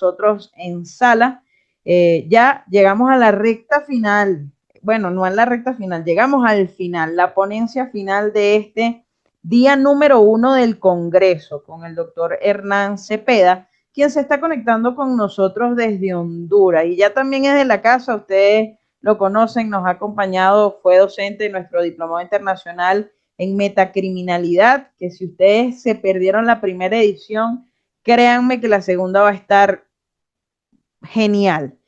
nosotros en sala. Ya llegamos a la recta final, bueno, no a la recta final, llegamos al final, la ponencia final de este día número 1 del Congreso con el doctor Hernán Cepeda, quien se está conectando con nosotros desde Honduras y ya también es de la casa, ustedes lo conocen, nos ha acompañado, fue docente de nuestro diplomado internacional en metacriminalidad, que si ustedes se perdieron la primera edición, créanme que la segunda va a estar genial.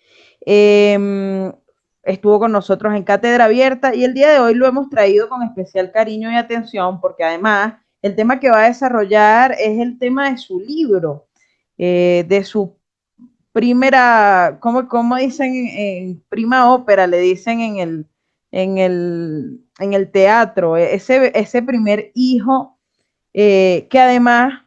Estuvo con nosotros en Cátedra Abierta y el día de hoy lo hemos traído con especial cariño y atención porque además el tema que va a desarrollar es el tema de su libro, de su primera, ¿cómo dicen? En prima ópera, le dicen en el teatro, ese primer hijo, que además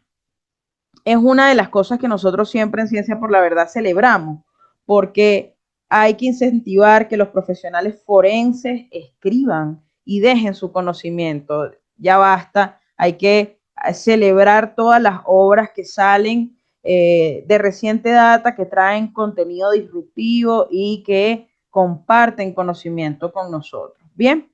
es una de las cosas que nosotros siempre en Ciencia por la Verdad celebramos, porque hay que incentivar que los profesionales forenses escriban y dejen su conocimiento. Ya basta, hay que celebrar todas las obras que salen de reciente data, que traen contenido disruptivo y que comparten conocimiento con nosotros. Bien,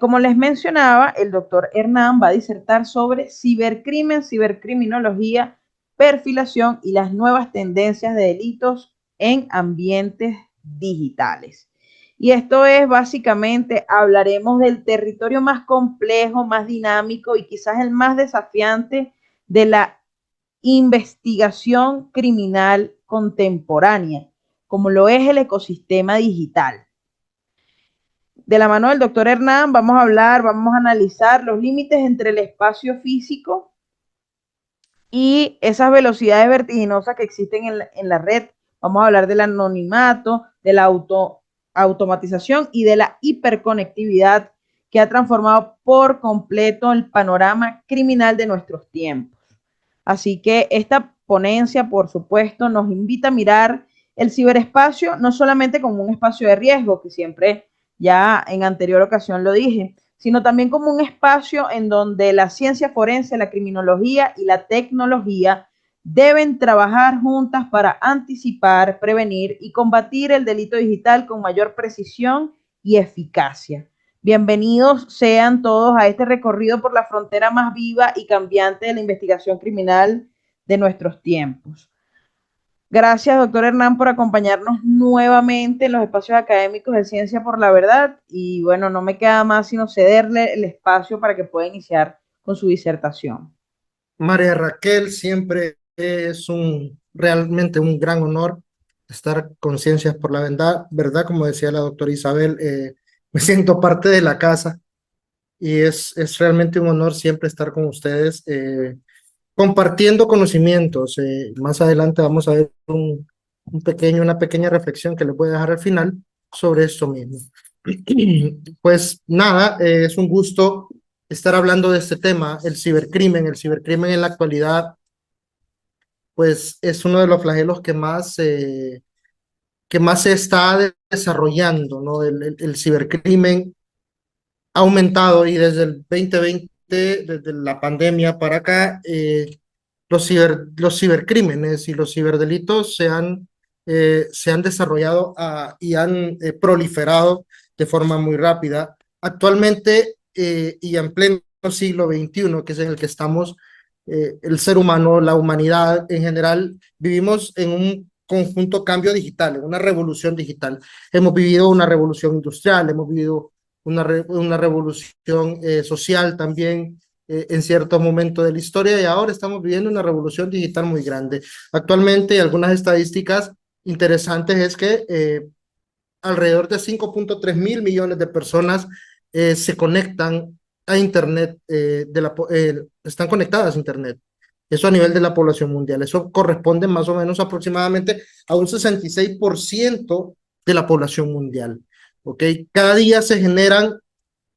como les mencionaba, el doctor Hernán va a disertar sobre cibercrimen, cibercriminología, perfilación y las nuevas tendencias de delitos en ambientes digitales. Y esto es básicamente, hablaremos del territorio más complejo, más dinámico y quizás el más desafiante de la investigación criminal contemporánea, como lo es el ecosistema digital. De la mano del doctor Hernán vamos a hablar, vamos a analizar los límites entre el espacio físico y esas velocidades vertiginosas que existen en la red. Vamos a hablar del anonimato, de la automatización y de la hiperconectividad que ha transformado por completo el panorama criminal de nuestros tiempos. Así que esta ponencia, por supuesto, nos invita a mirar el ciberespacio no solamente como un espacio de riesgo, que siempre ya en anterior ocasión lo dije, sino también como un espacio en donde la ciencia forense, la criminología y la tecnología deben trabajar juntas para anticipar, prevenir y combatir el delito digital con mayor precisión y eficacia. Bienvenidos sean todos a este recorrido por la frontera más viva y cambiante de la investigación criminal de nuestros tiempos. Gracias, doctor Hernán, por acompañarnos nuevamente en los espacios académicos de Ciencia por la Verdad. Y bueno, no me queda más sino cederle el espacio para que pueda iniciar con su disertación. María Raquel, siempre es realmente un gran honor estar con Ciencias por la Verdad, como decía la doctora Isabel, me siento parte de la casa y es realmente un honor siempre estar con ustedes, compartiendo conocimientos. Más adelante vamos a ver una pequeña reflexión que les voy a dejar al final sobre esto mismo. Pues nada, es un gusto estar hablando de este tema, el cibercrimen. El cibercrimen en la actualidad, pues es uno de los flagelos que más se está desarrollando, ¿no? El cibercrimen ha aumentado y desde el 2020, desde la pandemia para acá, los cibercrímenes y los ciberdelitos se han desarrollado y han proliferado de forma muy rápida. Actualmente y en pleno siglo XXI, que es en el que estamos, el ser humano, la humanidad en general, vivimos en un conjunto cambio digital, en una revolución digital. Hemos vivido una revolución industrial, hemos vivido una revolución social también en cierto momento de la historia y ahora estamos viviendo una revolución digital muy grande. Actualmente, algunas estadísticas interesantes es que alrededor de 5.3 mil millones de personas se conectan a Internet, están conectadas a Internet. Eso a nivel de la población mundial. Eso corresponde más o menos aproximadamente a un 66% de la población mundial. ¿Ok? Cada día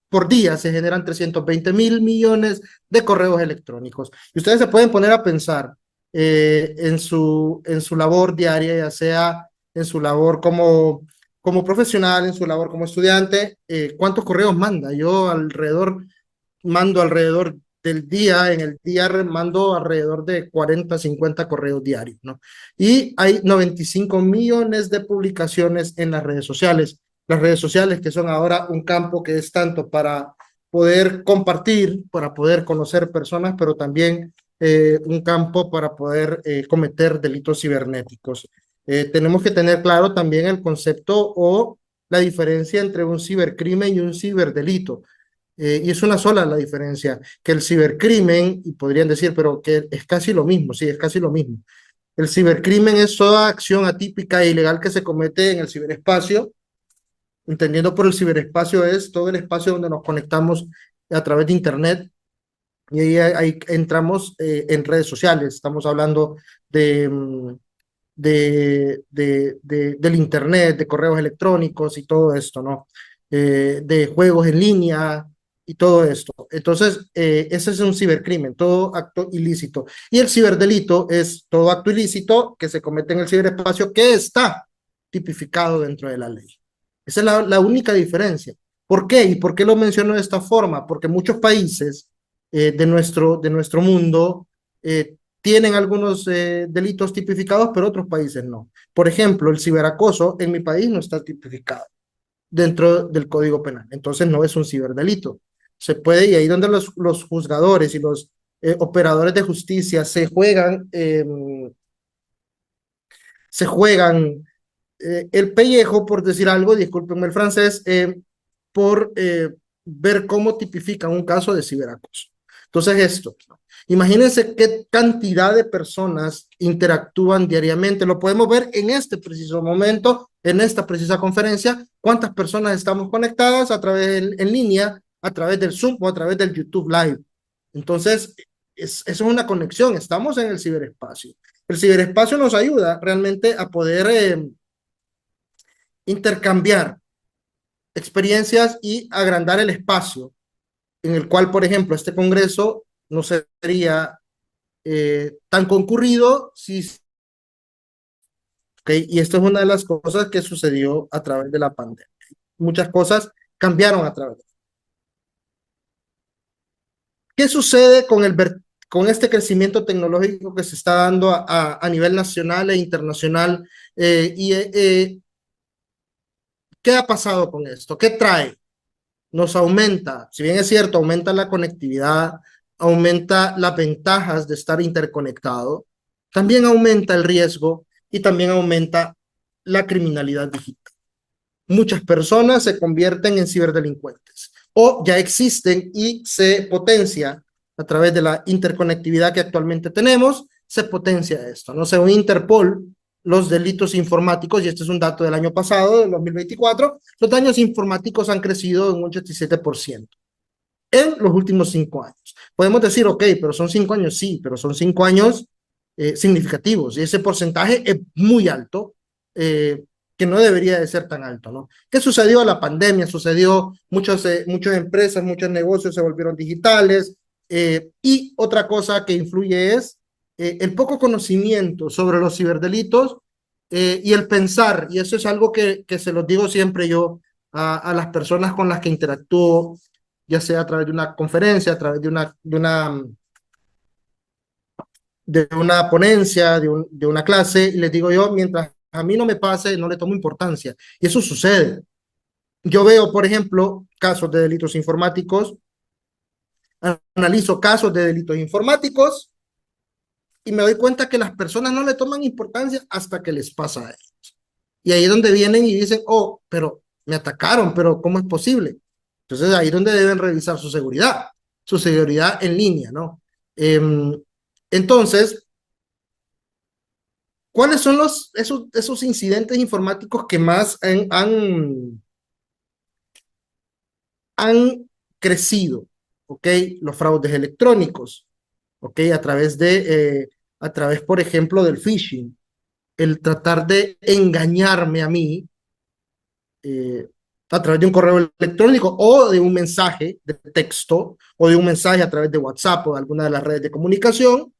por día se generan 320 mil millones de correos electrónicos. Y ustedes se pueden poner a pensar en su labor diaria, ya sea en su labor como profesional, en su labor como estudiante, ¿cuántos correos manda? Yo mando alrededor del día, en el día mando alrededor de 40, 50 correos diarios, ¿no? Y hay 95 millones de publicaciones en las redes sociales que son ahora un campo que es tanto para poder compartir, para poder conocer personas, pero también un campo para poder cometer delitos cibernéticos. Tenemos que tener claro también el concepto o la diferencia entre un cibercrimen y un ciberdelito. Y es una sola la diferencia, que el cibercrimen, y podrían decir, pero que es casi lo mismo, sí, es casi lo mismo. El cibercrimen es toda acción atípica e ilegal que se comete en el ciberespacio. Entendiendo por el ciberespacio es todo el espacio donde nos conectamos a través de Internet, y ahí entramos en redes sociales. Estamos hablando de, del Internet, de correos electrónicos y todo esto, ¿no? De juegos en línea y todo esto. Entonces, ese es un cibercrimen, todo acto ilícito. Y el ciberdelito es todo acto ilícito que se comete en el ciberespacio que está tipificado dentro de la ley. Esa es la única diferencia. ¿Por qué? ¿Y por qué lo menciono de esta forma? Porque muchos países de nuestro mundo tienen algunos delitos tipificados, pero otros países no. Por ejemplo, el ciberacoso en mi país no está tipificado dentro del Código Penal, entonces no es un ciberdelito. Se puede, y ahí donde los juzgadores y los operadores de justicia se juegan el pellejo, por decir algo, discúlpenme el francés, por ver cómo tipifican un caso de ciberacoso. Entonces esto, ¿no? Imagínense qué cantidad de personas interactúan diariamente. Lo podemos ver en este preciso momento, en esta precisa conferencia, cuántas personas estamos conectadas a través en línea, a través del Zoom o a través del YouTube Live. Entonces, eso es una conexión, estamos en el ciberespacio. El ciberespacio nos ayuda realmente a poder intercambiar experiencias y agrandar el espacio en el cual, por ejemplo, este congreso no sería tan concurrido si... Okay, y esto es una de las cosas que sucedió a través de la pandemia. Muchas cosas cambiaron a través de... ¿Qué sucede con este crecimiento tecnológico que se está dando a nivel nacional e internacional? ¿Qué ha pasado con esto? ¿Qué trae? Nos aumenta, si bien es cierto, aumenta la conectividad, aumenta las ventajas de estar interconectado, también aumenta el riesgo y también aumenta la criminalidad digital. Muchas personas se convierten en ciberdelincuentes o ya existen y se potencia a través de la interconectividad que actualmente tenemos, se potencia esto, ¿no? Según Interpol, los delitos informáticos, y este es un dato del año pasado, del 2024, los daños informáticos han crecido en un 87% en los últimos 5 años. Podemos decir, ok, pero son 5 años, sí, pero son 5 años significativos, y ese porcentaje es muy alto, que no debería de ser tan alto, ¿no? ¿Qué sucedió? La pandemia sucedió, muchas empresas, muchos negocios se volvieron digitales, y otra cosa que influye es el poco conocimiento sobre los ciberdelitos y el pensar, y eso es algo que se los digo siempre yo a las personas con las que interactúo, ya sea a través de una conferencia, a través de una ponencia, de una clase, y les digo yo, mientras a mí no me pase, no le tomo importancia. Y eso sucede. Yo veo, por ejemplo, casos de delitos informáticos, analizo casos de delitos informáticos y me doy cuenta que las personas no le toman importancia hasta que les pasa a ellos. Y ahí es donde vienen y dicen, oh, pero me atacaron, pero ¿cómo es posible? Entonces ahí es donde deben revisar su seguridad en línea, ¿no? Entonces, ¿cuáles son esos incidentes informáticos que más han crecido? ¿Ok? Los fraudes electrónicos, ¿ok? A través, por ejemplo, del phishing, el tratar de engañarme a mí eh, a través de un correo electrónico o de un mensaje de texto o de un mensaje a través de WhatsApp o de alguna de las redes de comunicación,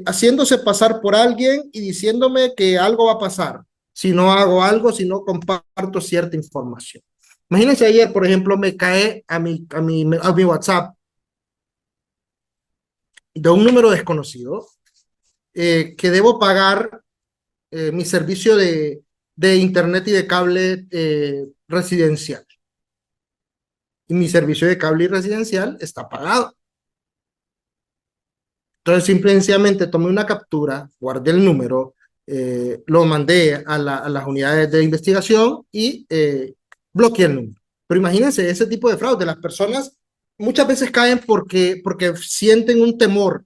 haciéndose pasar por alguien y diciéndome que algo va a pasar si no hago algo, si no comparto cierta información. Imagínense ayer, por ejemplo, me cae a mi WhatsApp de un número desconocido, que debo pagar mi servicio de internet y de cable residencial. Y mi servicio de cable y residencial está pagado. Entonces, simplemente tomé una captura, guardé el número, lo mandé a las unidades de investigación y bloqueé el número. Pero imagínense ese tipo de fraude. Las personas muchas veces caen porque sienten un temor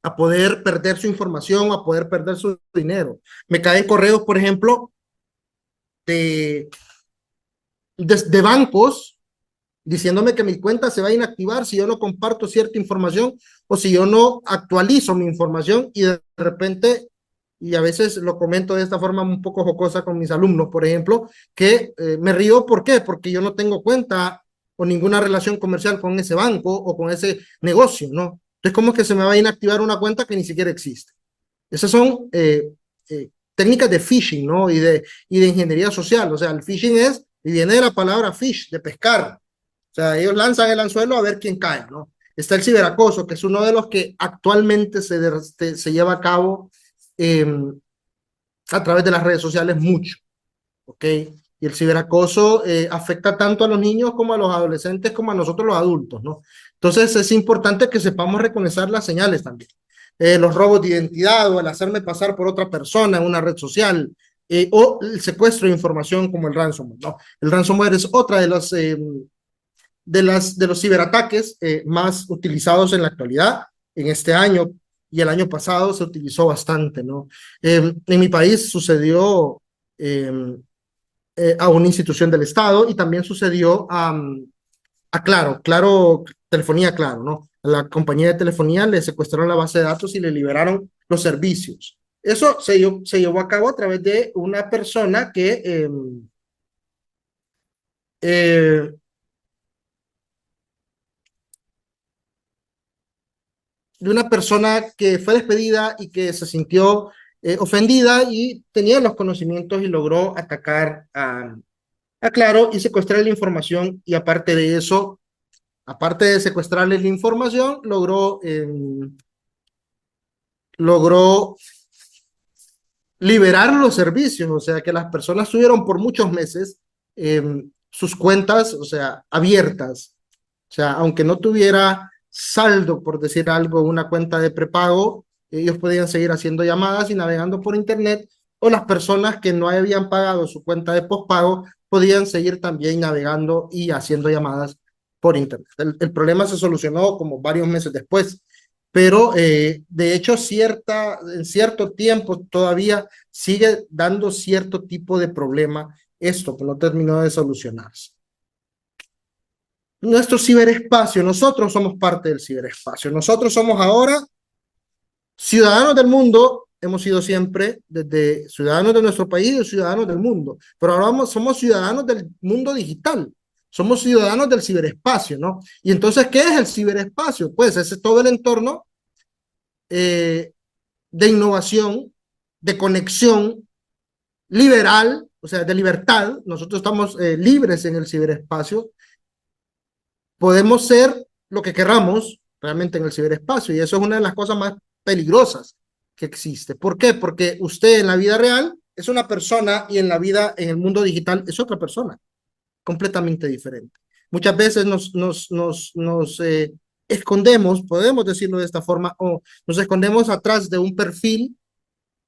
a poder perder su información, a poder perder su dinero. Me caen correos, por ejemplo, de, de bancos diciéndome que mi cuenta se va a inactivar si yo no comparto cierta información o si yo no actualizo mi información, y de repente, y a veces lo comento de esta forma un poco jocosa con mis alumnos, por ejemplo, que me río. ¿Por qué? Porque yo no tengo cuenta o ninguna relación comercial con ese banco o con ese negocio, ¿no? Entonces, ¿cómo es que se me va a inactivar una cuenta que ni siquiera existe? Esas son técnicas de phishing, ¿no? Y de ingeniería social. O sea, el phishing y viene de la palabra fish, de pescar. O sea, ellos lanzan el anzuelo a ver quién cae, ¿no? Está el ciberacoso, que es uno de los que actualmente se lleva a cabo eh, a través de las redes sociales mucho, ¿ok? Y el ciberacoso afecta tanto a los niños como a los adolescentes como a nosotros los adultos, ¿no? Entonces es importante que sepamos reconocer las señales también. Los robos de identidad o el hacerme pasar por otra persona en una red social, o el secuestro de información como el ransomware, ¿no? El ransomware es otra de los ciberataques más utilizados en la actualidad. En este año y el año pasado se utilizó bastante, ¿no? En mi país sucedió a una institución del Estado, y también sucedió a Claro, Telefonía Claro, ¿no? A la compañía de telefonía le secuestraron la base de datos y le liberaron los servicios. Eso se llevó a cabo a través de una persona eh, de una persona que fue despedida y que se sintió ofendida y tenía los conocimientos y logró atacar a Claro y secuestrar la información. Y aparte de eso, aparte de secuestrarles la información, logró liberar los servicios. O sea, que las personas tuvieron por muchos meses eh, sus cuentas, o sea, abiertas. O sea, aunque no tuviera saldo, por decir algo, una cuenta de prepago, ellos podían seguir haciendo llamadas y navegando por internet, o las personas que no habían pagado su cuenta de postpago podían seguir también navegando y haciendo llamadas por internet. El problema se solucionó como varios meses después, pero de hecho en cierto tiempo todavía sigue dando cierto tipo de problema esto, que no terminó de solucionarse. Nuestro ciberespacio, nosotros somos parte del ciberespacio, nosotros somos ahora ciudadanos del mundo. Hemos sido siempre desde ciudadanos de nuestro país y ciudadanos del mundo, pero ahora somos ciudadanos del mundo digital, somos ciudadanos del ciberespacio, ¿no? Y entonces, ¿qué es el ciberespacio? Pues ese es todo el entorno de innovación, de conexión liberal, o sea, de libertad. Nosotros estamos libres en el ciberespacio, podemos ser lo que queramos realmente en el ciberespacio, y eso es una de las cosas más peligrosas que existe. ¿Por qué? Porque usted en la vida real es una persona y en el mundo digital es otra persona, completamente diferente. Muchas veces nos escondemos, podemos decirlo de esta forma, o nos escondemos atrás de un perfil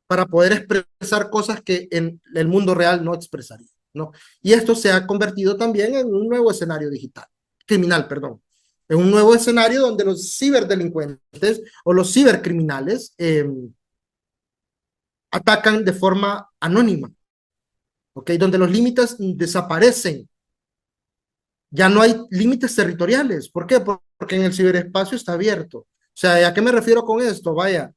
para poder expresar cosas que en el mundo real no expresaría, ¿no? Y esto se ha convertido también en un nuevo escenario digital, criminal, perdón, en un nuevo escenario donde los ciberdelincuentes o los cibercriminales atacan de forma anónima, ¿ok? Donde los límites desaparecen. Ya no hay límites territoriales. ¿Por qué? Porque en el ciberespacio está abierto. O sea, ¿a qué me refiero con esto? Vaya,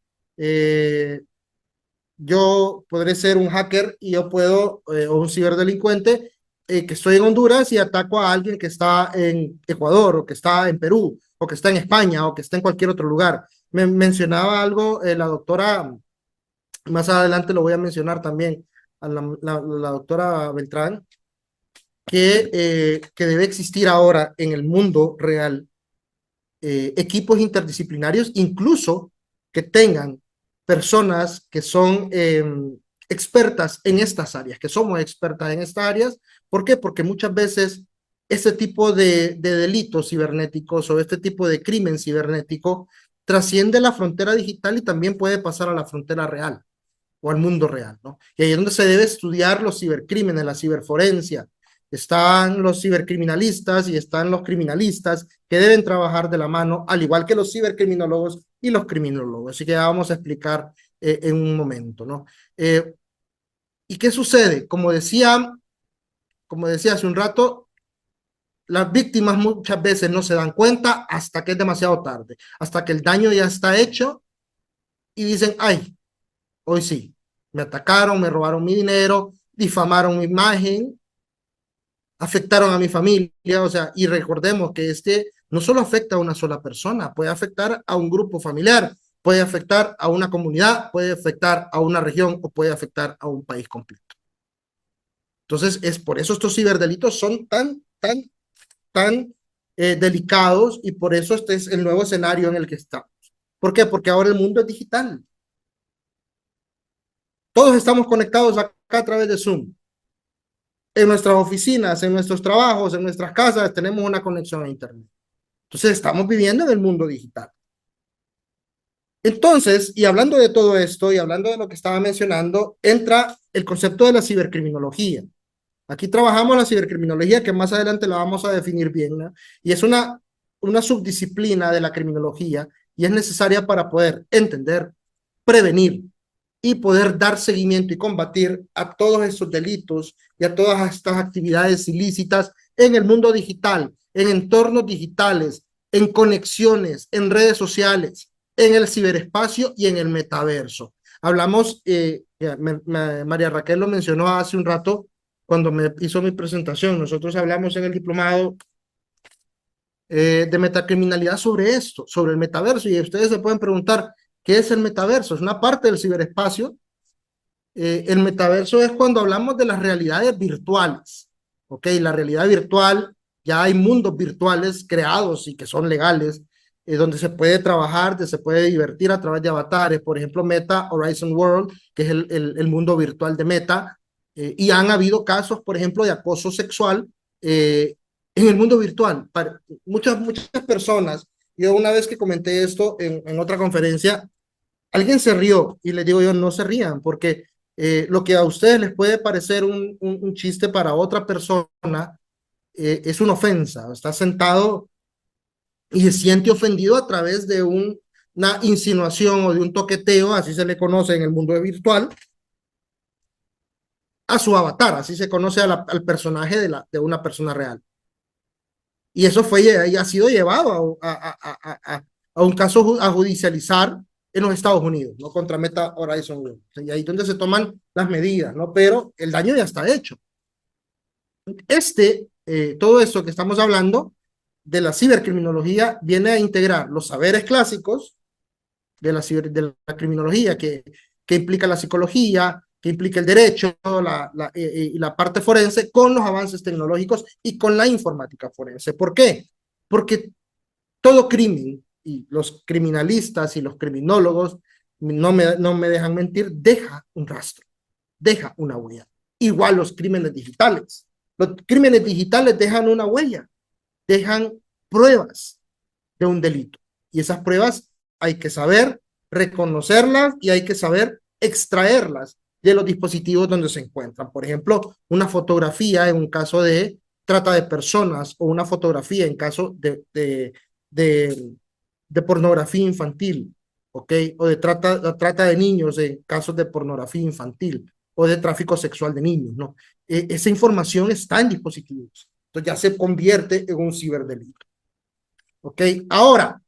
yo podré ser un hacker y yo puedo, o un ciberdelincuente, que estoy en Honduras y ataco a alguien que está en Ecuador, o que está en Perú, o que está en España, o que está en cualquier otro lugar. Me mencionaba algo la doctora, más adelante lo voy a mencionar también, a la doctora Beltrán, que debe existir ahora en el mundo real equipos interdisciplinarios, incluso que tengan personas que son expertas en estas áreas, que somos expertas en estas áreas. ¿Por qué? Porque muchas veces este tipo de delitos cibernéticos o este tipo de crimen cibernético trasciende la frontera digital y también puede pasar a la frontera real o al mundo real, ¿no? Y ahí es donde se debe estudiar los cibercrímenes, la ciberforencia. Están los cibercriminalistas y están los criminalistas que deben trabajar de la mano, al igual que los cibercriminólogos y los criminólogos. Así que ya vamos a explicar en un momento, ¿no? ¿Y qué sucede? Como decía hace un rato, las víctimas muchas veces no se dan cuenta hasta que es demasiado tarde, hasta que el daño ya está hecho y dicen, ay, hoy sí, me atacaron, me robaron mi dinero, difamaron mi imagen, afectaron a mi familia, o sea, y recordemos que este no solo afecta a una sola persona, puede afectar a un grupo familiar, puede afectar a una comunidad, puede afectar a una región o puede afectar a un país completo. Entonces, es por eso estos ciberdelitos son tan delicados y por eso este es el nuevo escenario en el que estamos. ¿Por qué? Porque ahora el mundo es digital. Todos estamos conectados acá a través de Zoom. En nuestras oficinas, en nuestros trabajos, en nuestras casas, tenemos una conexión a Internet. Entonces, estamos viviendo en el mundo digital. Entonces, y hablando de todo esto y hablando de lo que estaba mencionando, entra el concepto de la cibercriminología. Aquí trabajamos la cibercriminología, que más adelante la vamos a definir bien, ¿no? Y es una subdisciplina de la criminología y es necesaria para poder entender, prevenir y poder dar seguimiento y combatir a todos esos delitos y a todas estas actividades ilícitas en el mundo digital, en entornos digitales, en conexiones, en redes sociales, en el ciberespacio y en el metaverso. Hablamos, María Raquel lo mencionó hace un rato cuando me hizo mi presentación, nosotros hablamos en el diplomado de metacriminalidad sobre esto, sobre el metaverso, y ustedes se pueden preguntar, ¿qué es el metaverso? Es una parte del ciberespacio. El metaverso es cuando hablamos de las realidades virtuales, ¿ok? La realidad virtual, ya hay mundos virtuales creados y que son legales, donde se puede trabajar, donde se puede divertir a través de avatares, por ejemplo, Meta Horizon World, que es el mundo virtual de Meta, y han habido casos, por ejemplo, de acoso sexual en el mundo virtual. Muchas personas, yo una vez que comenté esto en otra conferencia, alguien se rió y les digo yo, no se rían, porque lo que a ustedes les puede parecer un chiste para otra persona es una ofensa. Está sentado y se siente ofendido a través de una insinuación o de un toqueteo, así se le conoce en el mundo virtual, a su avatar, así se conoce al personaje de una persona real. Y eso ha sido llevado a un caso a judicializar en los Estados Unidos, ¿no? Contra Meta Horizon World. Y ahí es donde se toman las medidas, ¿no? Pero el daño ya está hecho. Todo esto que estamos hablando de la cibercriminología viene a integrar los saberes clásicos de la criminología que implica la psicología, que implica el derecho y la parte forense con los avances tecnológicos y con la informática forense. ¿Por qué? Porque todo crimen, y los criminalistas y los criminólogos no me dejan mentir, deja un rastro, deja una huella. Igual los crímenes digitales. Los crímenes digitales dejan una huella, dejan pruebas de un delito. Y esas pruebas hay que saber reconocerlas y hay que saber extraerlas de los dispositivos donde se encuentran. Por ejemplo, una fotografía en un caso de trata de personas o una fotografía en caso de pornografía infantil, ¿ok? O de trata de niños en casos de pornografía infantil o de tráfico sexual de niños, ¿no? Esa información está en dispositivos. Entonces ya se convierte en un ciberdelito. ¿Ok? Ahora,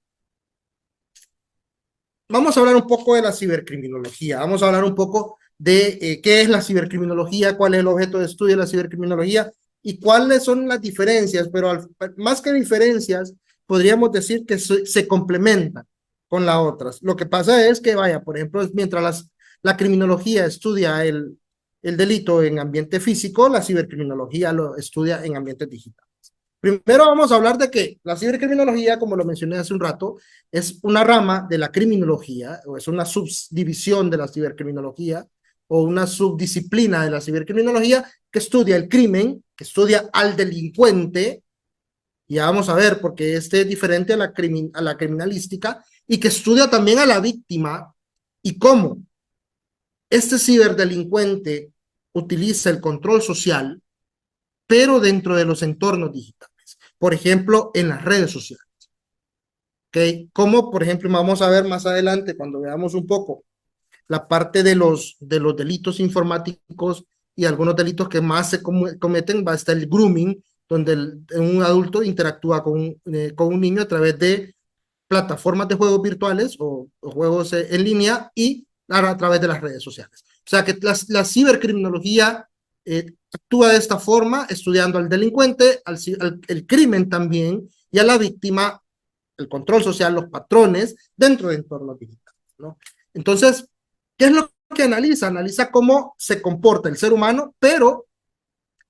vamos a hablar un poco de la cibercriminología. Vamos a hablar un poco de qué es la cibercriminología, cuál es el objeto de estudio de la cibercriminología y cuáles son las diferencias, pero más que diferencias, podríamos decir que se complementan con las otras. Lo que pasa es que, vaya, por ejemplo, mientras la criminología estudia el delito en ambiente físico, la cibercriminología lo estudia en ambiente digital. Primero vamos a hablar de que la cibercriminología, como lo mencioné hace un rato, es una rama de la criminología, o es una subdivisión de la cibercriminología, o una subdisciplina de la cibercriminología que estudia el crimen, que estudia al delincuente, y ya vamos a ver por qué este es diferente a a la criminalística, y que estudia también a la víctima y cómo este ciberdelincuente utiliza el control social, pero dentro de los entornos digitales. Por ejemplo, en las redes sociales. ¿Okay? Como, por ejemplo, vamos a ver más adelante, cuando veamos un poco la parte de los delitos informáticos y algunos delitos que más se cometen, va a estar el grooming, donde un adulto interactúa con un niño a través de plataformas de juegos virtuales o juegos en línea y a través de las redes sociales. O sea que la cibercriminología actúa de esta forma, estudiando al delincuente, el crimen también, y a la víctima, el control social, los patrones dentro de entornos digitales, ¿no? Entonces, ¿qué es lo que analiza? Analiza cómo se comporta el ser humano, pero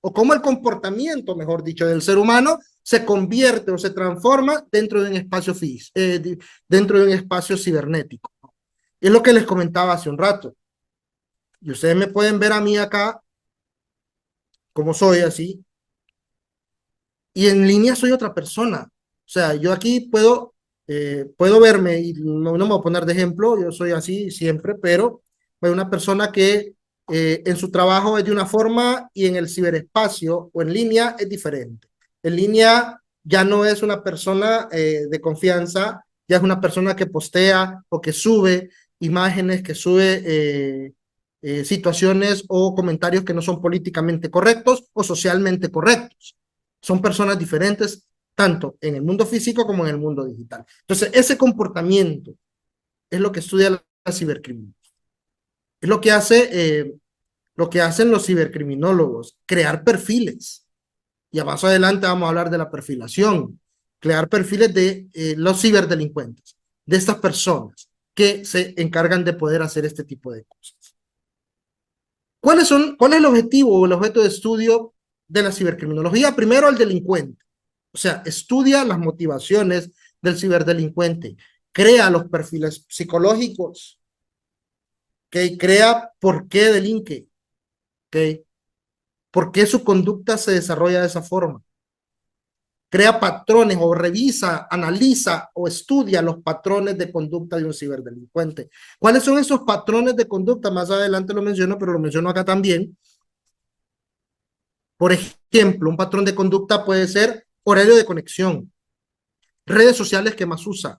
o cómo el comportamiento, mejor dicho, del ser humano se convierte o se transforma dentro de un espacio dentro de un espacio cibernético. Es lo que les comentaba hace un rato. Y ustedes me pueden ver a mí acá, como soy así, y en línea soy otra persona. O sea, yo aquí puedo verme, y no me voy a poner de ejemplo, yo soy así siempre, pero soy una persona que en su trabajo es de una forma y en el ciberespacio o en línea es diferente. En línea ya no es una persona de confianza, ya es una persona que postea o que sube imágenes, que sube situaciones o comentarios que no son políticamente correctos o socialmente correctos. Son personas diferentes tanto en el mundo físico como en el mundo digital. Entonces, ese comportamiento es lo que estudia la cibercriminalidad. Es lo que hacen los cibercriminólogos, crear perfiles. Y más adelante vamos a hablar de la perfilación, crear perfiles de los ciberdelincuentes, de estas personas que se encargan de poder hacer este tipo de cosas. ¿Cuál es el objetivo o el objeto de estudio de la cibercriminología? Primero, el delincuente. O sea, estudia las motivaciones del ciberdelincuente, crea los perfiles psicológicos, ¿okay? Crea por qué delinque, ¿okay? Por qué su conducta se desarrolla de esa forma. Crea patrones o revisa, analiza o estudia los patrones de conducta de un ciberdelincuente. ¿Cuáles son esos patrones de conducta? Más adelante lo menciono, pero lo menciono acá también. Por ejemplo, un patrón de conducta puede ser horario de conexión, redes sociales que más usa,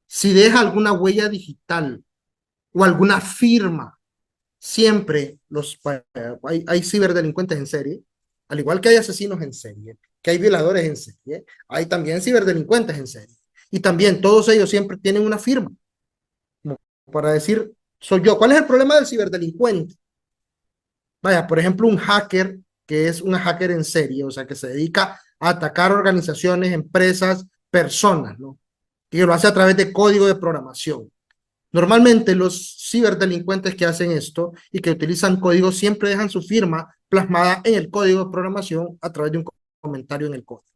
si deja alguna huella digital o alguna firma. Siempre hay ciberdelincuentes en serie, al igual que hay asesinos en serie, que hay violadores en serie, hay también ciberdelincuentes en serie. Y también todos ellos siempre tienen una firma, como para decir, soy yo. ¿Cuál es el problema del ciberdelincuente? Vaya, por ejemplo, un hacker que es una hacker en serie, o sea, que se dedica a atacar organizaciones, empresas, personas, ¿no? Y lo hace a través de código de programación. Normalmente los ciberdelincuentes que hacen esto y que utilizan código siempre dejan su firma plasmada en el código de programación a través de un comentario en el código.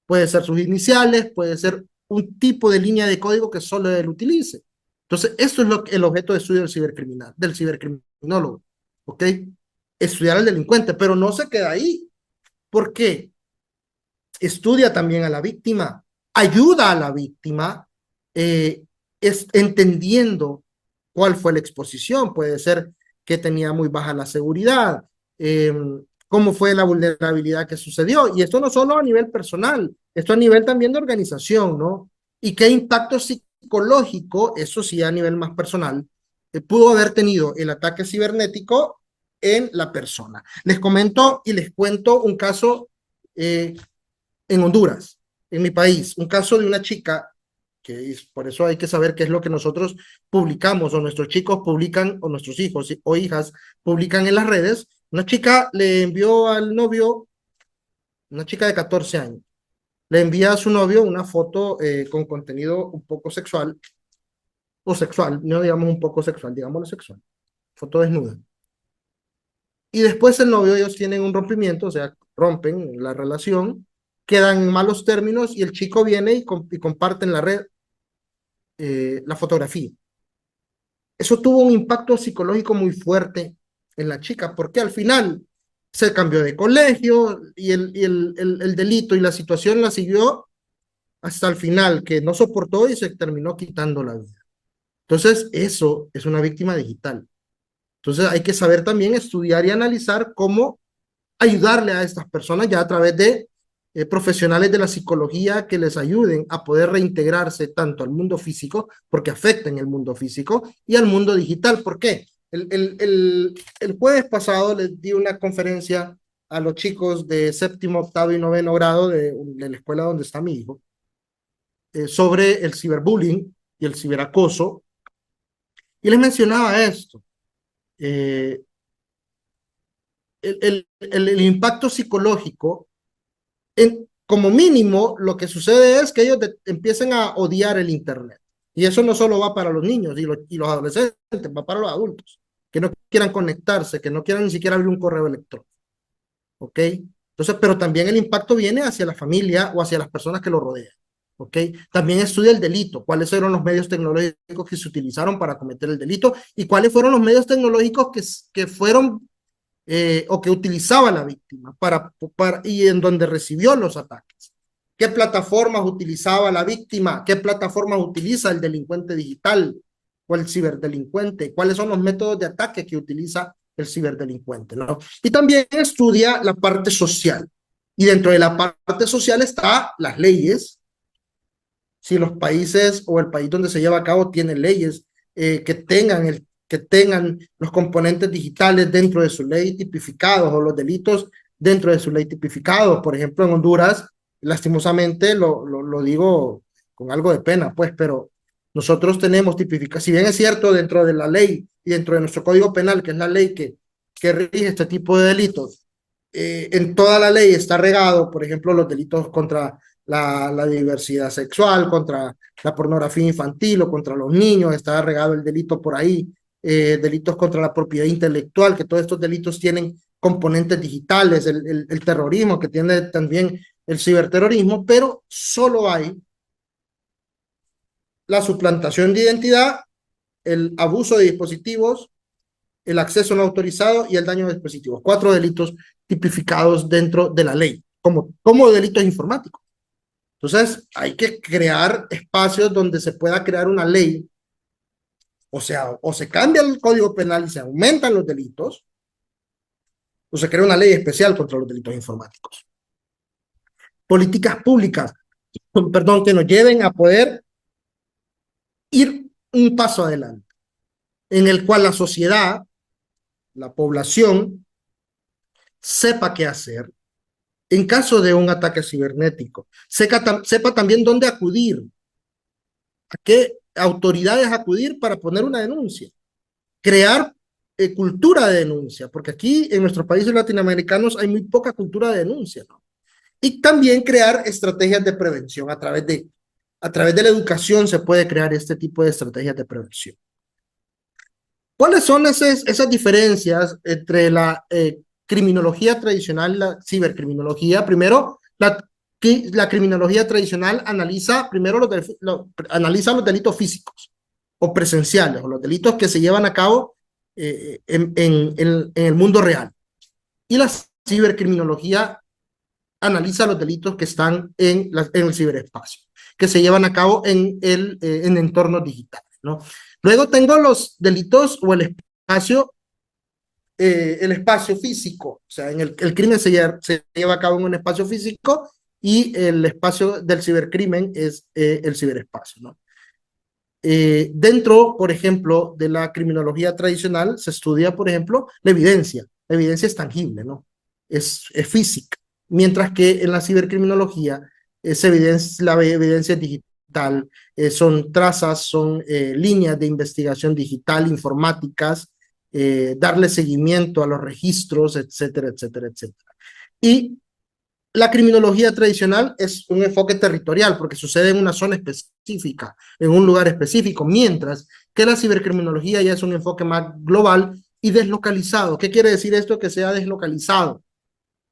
Puede ser sus iniciales, puede ser un tipo de línea de código que solo él utilice. Entonces, esto es el objeto de estudio del cibercriminólogo, ¿ok? Estudiar al delincuente, pero no se queda ahí. ¿Por qué? Estudia también a la víctima, ayuda a la víctima, entendiendo cuál fue la exposición. Puede ser que tenía muy baja la seguridad, eh, cómo fue la vulnerabilidad que sucedió. Y esto no solo a nivel personal, esto a nivel también de organización, ¿no? Y qué impacto psicológico, eso sí a nivel más personal, pudo haber tenido el ataque cibernético en la persona. Les comento y les cuento un caso en Honduras, en mi país, un caso de una chica, que es, por eso hay que saber qué es lo que nosotros publicamos o nuestros chicos publican o nuestros hijos o hijas publican en las redes. Una chica le envió al novio, una chica de 14 años, le envía a su novio una foto con contenido un poco sexual o sexual, no digamos un poco sexual, digámoslo sexual, foto desnuda. Y después el novio, ellos tienen un rompimiento, o sea, rompen la relación, quedan en malos términos y el chico viene y comparte en la red la fotografía. Eso tuvo un impacto psicológico muy fuerte en la chica, porque al final se cambió de colegio y el delito y la situación la siguió hasta el final, que no soportó y se terminó quitando la vida. Entonces, eso es una víctima digital. Entonces, hay que saber también estudiar y analizar cómo ayudarle a estas personas ya a través de profesionales de la psicología que les ayuden a poder reintegrarse tanto al mundo físico, porque afecta en el mundo físico, y al mundo digital. ¿Por qué? El jueves pasado les di una conferencia a los chicos de séptimo, octavo y noveno grado de la escuela donde está mi hijo, sobre el ciberbullying y el ciberacoso, y les mencionaba esto. Eh, el impacto psicológico, como mínimo, lo que sucede es que ellos empiecen a odiar el Internet. Y eso no solo va para los niños y los adolescentes, va para los adultos, que no quieran conectarse, que no quieran ni siquiera abrir un correo electrónico. ¿Ok? Entonces, pero también el impacto viene hacia la familia o hacia las personas que lo rodean. ¿Ok? También estudia el delito, cuáles fueron los medios tecnológicos que se utilizaron para cometer el delito y cuáles fueron los medios tecnológicos que fueron o que utilizaba la víctima y en donde recibió los ataques. ¿Qué plataformas utilizaba la víctima? ¿Qué plataformas utiliza el delincuente digital o el ciberdelincuente? ¿Cuáles son los métodos de ataque que utiliza el ciberdelincuente, ¿no? Y también estudia la parte social. Y dentro de la parte social está las leyes. Si los países o el país donde se lleva a cabo tiene leyes que tengan los componentes digitales dentro de su ley tipificados o los delitos dentro de su ley tipificados. Por ejemplo, en Honduras, lastimosamente, lo digo con algo de pena, pues, pero nosotros tenemos tipificados, si bien es cierto dentro de la ley y dentro de nuestro Código Penal, que es la ley que rige este tipo de delitos, en toda la ley está regado, por ejemplo, los delitos contra la diversidad sexual, contra la pornografía infantil o contra los niños, está regado el delito por ahí, delitos contra la propiedad intelectual, que todos estos delitos tienen componentes digitales, el terrorismo, que tiene también el ciberterrorismo, pero solo hay la suplantación de identidad, el abuso de dispositivos, el acceso no autorizado y el daño de dispositivos. 4 delitos tipificados dentro de la ley, como delitos informáticos. Entonces, hay que crear espacios donde se pueda crear una ley, o sea, o se cambia el Código Penal y se aumentan los delitos, o se crea una ley especial contra los delitos informáticos. Políticas públicas, perdón, que nos lleven a poder ir un paso adelante, en el cual la sociedad, la población, sepa qué hacer en caso de un ataque cibernético, sepa también dónde acudir, a qué autoridades acudir para poner una denuncia, crear cultura de denuncia, porque aquí en nuestros países latinoamericanos hay muy poca cultura de denuncia, ¿no? Y también crear estrategias de prevención a través de la educación se puede crear este tipo de estrategias de prevención. ¿Cuáles son esas diferencias entre la criminología tradicional y la cibercriminología? Primero, la criminología tradicional analiza primero analiza los delitos físicos o presenciales, o los delitos que se llevan a cabo en el mundo real. Y la cibercriminología analiza los delitos que están en el ciberespacio, que se llevan a cabo en entornos digitales, ¿no? Luego tengo los delitos o el espacio físico, o sea, el crimen se lleva a cabo en un espacio físico y el espacio del cibercrimen es el ciberespacio, ¿no? Dentro, por ejemplo, de la criminología tradicional se estudia, por ejemplo, la evidencia. La evidencia es tangible, ¿no? Es física. Mientras que en la cibercriminología la evidencia es digital, son trazas, son líneas de investigación digital, informáticas, darle seguimiento a los registros, etcétera, etcétera, etcétera. Y la criminología tradicional es un enfoque territorial porque sucede en una zona específica, en un lugar específico, mientras que la cibercriminología ya es un enfoque más global y deslocalizado. ¿Qué quiere decir esto? Que sea deslocalizado.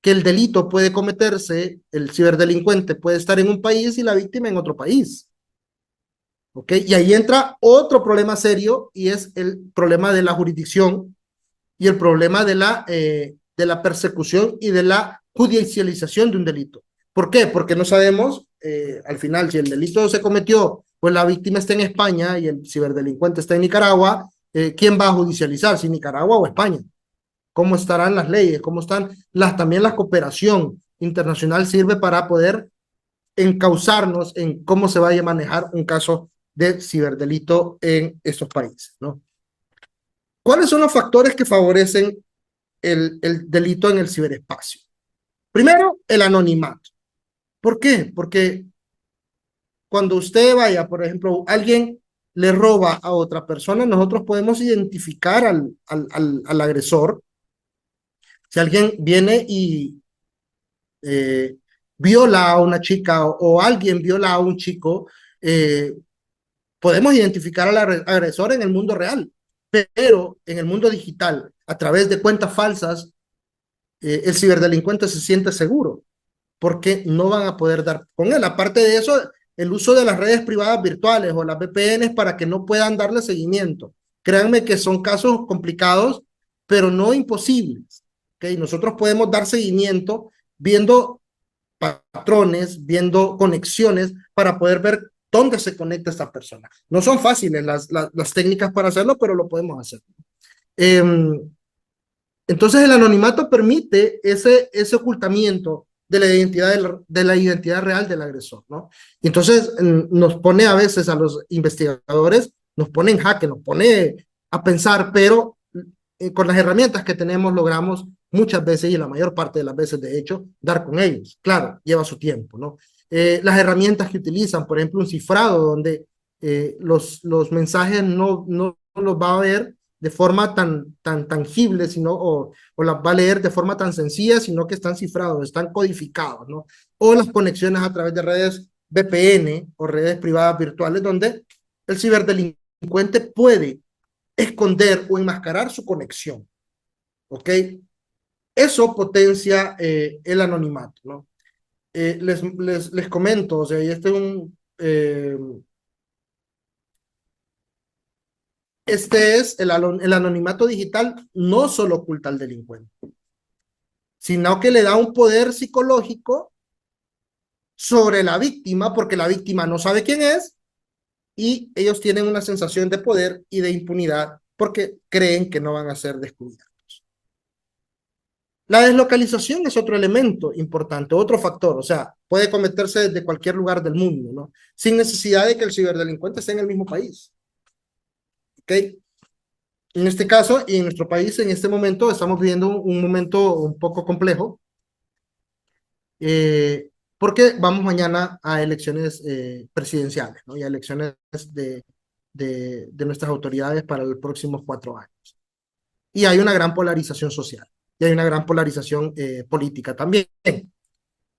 que el delito puede cometerse, el ciberdelincuente puede estar en un país y la víctima en otro país. ¿Ok? Y ahí entra otro problema serio y es el problema de la jurisdicción y el problema de la persecución y de la judicialización de un delito. ¿Por qué? Porque no sabemos, al final, si el delito se cometió, pues la víctima está en España y el ciberdelincuente está en Nicaragua, ¿quién va a judicializar? ¿Si Nicaragua o España? ¿Cómo estarán las leyes? ¿Cómo están también la cooperación internacional sirve para poder encauzarnos en cómo se vaya a manejar un caso de ciberdelito en estos países, ¿no? ¿Cuáles son los factores que favorecen el delito en el ciberespacio? Primero, el anonimato. ¿Por qué? Porque cuando usted vaya, por ejemplo, alguien le roba a otra persona, nosotros podemos identificar al agresor. Si alguien viene y eh, viola a una chica o alguien viola a un chico, eh, podemos identificar al agresor en el mundo real, pero en el mundo digital, a través de cuentas falsas, el ciberdelincuente se siente seguro porque no van a poder dar con él. Aparte de eso, el uso de las redes privadas virtuales o las VPNs para que no puedan darle seguimiento. Créanme que son casos complicados, pero no imposibles. ¿Okay? Nosotros podemos dar seguimiento viendo patrones, viendo conexiones para poder ver dónde se conecta esta persona. No son fáciles las técnicas para hacerlo, pero lo podemos hacer. Eh, entonces el anonimato permite ese ocultamiento de la identidad real del agresor, ¿no? Entonces nos pone a veces a los investigadores, nos pone en jaque, nos pone a pensar, pero con las herramientas que tenemos logramos muchas veces y la mayor parte de las veces, de hecho, dar con ellos. Claro, lleva su tiempo, ¿no? Las herramientas que utilizan, por ejemplo, un cifrado donde los mensajes no los va a ver de forma tan tangible, sino, o las va a leer de forma tan sencilla, sino que están cifrados, están codificados, ¿no? O las conexiones a través de redes VPN o redes privadas virtuales, donde el ciberdelincuente puede esconder o enmascarar su conexión, ¿ok? Eso potencia el anonimato, ¿no? Les comento, o sea, y este es el anonimato digital, no solo oculta al delincuente, sino que le da un poder psicológico sobre la víctima, porque la víctima no sabe quién es, y ellos tienen una sensación de poder y de impunidad porque creen que no van a ser descubiertos. La deslocalización es otro elemento importante, otro factor, o sea, puede cometerse desde cualquier lugar del mundo, ¿no? Sin necesidad de que el ciberdelincuente esté en el mismo país. ¿Ok? En este caso, y en nuestro país, en este momento, estamos viviendo un momento un poco complejo, porque vamos mañana a elecciones presidenciales, ¿no? Y a elecciones de nuestras autoridades para los próximos 4 años. Y hay una gran polarización social, y hay una gran polarización política también.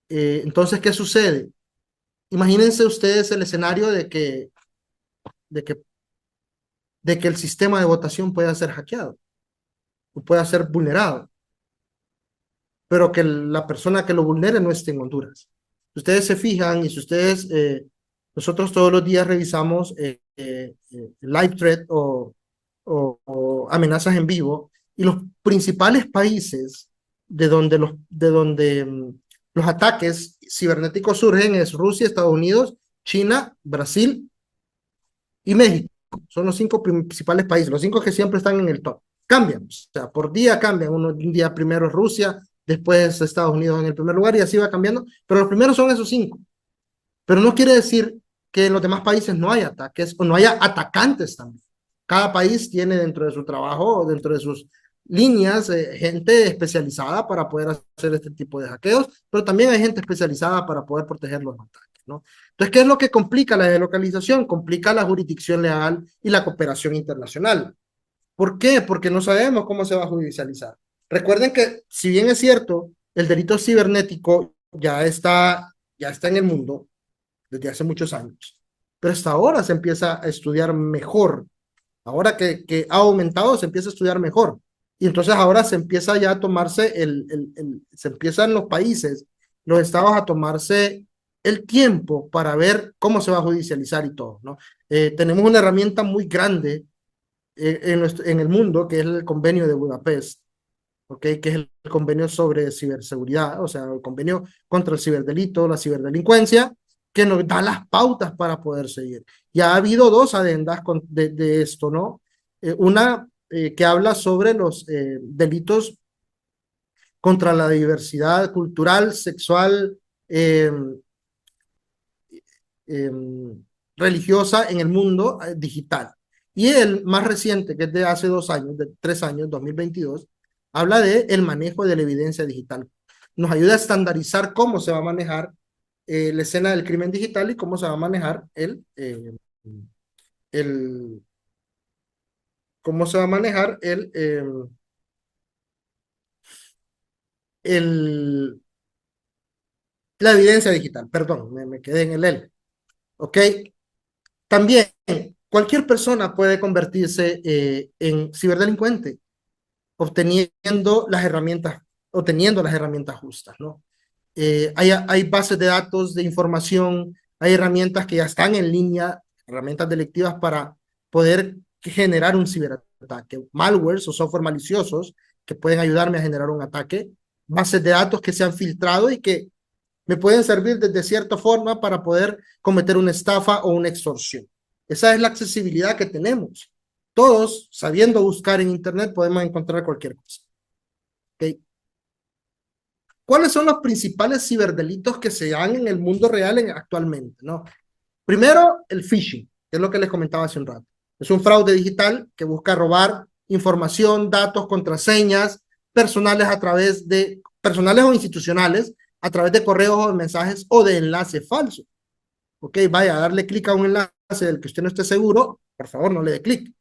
Entonces, ¿qué sucede? Imagínense ustedes el escenario de que, de que el sistema de votación pueda ser hackeado, o pueda ser vulnerado, pero que la persona que lo vulnere no esté en Honduras. Si ustedes se fijan y si ustedes, nosotros todos los días revisamos live threat o amenazas en vivo, y los principales países de donde los ataques cibernéticos surgen es Rusia, Estados Unidos, China, Brasil y México. Son los 5 principales países, los 5 que siempre están en el top. Cambian, o sea, por día cambian. Un día primero es Rusia, después Estados Unidos en el primer lugar y así va cambiando, pero los primeros son esos 5. Pero no quiere decir que en los demás países no haya ataques o no haya atacantes también. Cada país tiene dentro de su trabajo, dentro de sus líneas, gente especializada para poder hacer este tipo de hackeos, pero también hay gente especializada para poder proteger los ataques, ¿no? Entonces, ¿qué es lo que complica la delocalización? Complica la jurisdicción legal y la cooperación internacional. ¿Por qué? Porque no sabemos cómo se va a judicializar. Recuerden que, si bien es cierto, el delito cibernético ya está en el mundo desde hace muchos años, pero hasta ahora se empieza a estudiar mejor. Ahora que ha aumentado, se empieza a estudiar mejor. Y entonces ahora se empieza ya a tomarse se empiezan los países, los estados a tomarse el tiempo para ver cómo se va a judicializar y todo, ¿no? Tenemos una herramienta muy grande en el mundo, que es el Convenio de Budapest, ¿ok? Que es el convenio sobre ciberseguridad, o sea, el convenio contra el ciberdelito, la ciberdelincuencia, que nos da las pautas para poder seguir. Ya ha habido dos adendas de esto, ¿no? Una que habla sobre los delitos contra la diversidad cultural, sexual, eh, eh, religiosa en el mundo digital. Y el más reciente, que es de hace 2 años, de 3 años, 2022, habla de el manejo de la evidencia digital. Nos ayuda a estandarizar cómo se va a manejar la escena del crimen digital y cómo se va a manejar el cómo se va a manejar el, la evidencia digital. Perdón, me quedé en el. ¿Ok? También, cualquier persona puede convertirse en ciberdelincuente obteniendo las herramientas, obteniendo las herramientas justas, ¿no? Hay bases de datos, de información, hay herramientas que ya están en línea, herramientas delictivas para poder generar un ciberataque, malwares o software maliciosos que pueden ayudarme a generar un ataque, bases de datos que se han filtrado y que me pueden servir de cierta forma para poder cometer una estafa o una extorsión. Esa es la accesibilidad que tenemos. Todos, sabiendo buscar en Internet, podemos encontrar cualquier cosa. ¿Okay? ¿Cuáles son los principales ciberdelitos que se dan en el mundo real actualmente? ¿No? Primero, el phishing, que es lo que les comentaba hace un rato. Es un fraude digital que busca robar información, datos, contraseñas personales a través de, personales o institucionales, a través de correos o de mensajes o de enlaces falsos. Ok, vaya a darle clic a un enlace del que usted no esté seguro, por favor no le dé clic.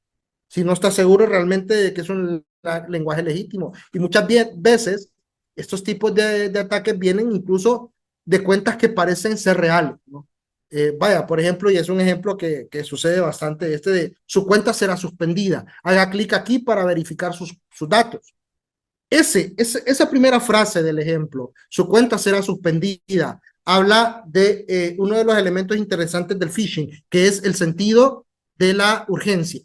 Si no está seguro realmente de que es un lenguaje legítimo. Y muchas veces estos tipos de ataques vienen incluso de cuentas que parecen ser reales, ¿no? Vaya, por ejemplo, y es un ejemplo que sucede bastante, este de su cuenta será suspendida. Haga clic aquí para verificar sus datos. Esa primera frase del ejemplo, su cuenta será suspendida, habla de uno de los elementos interesantes del phishing, que es el sentido de la urgencia.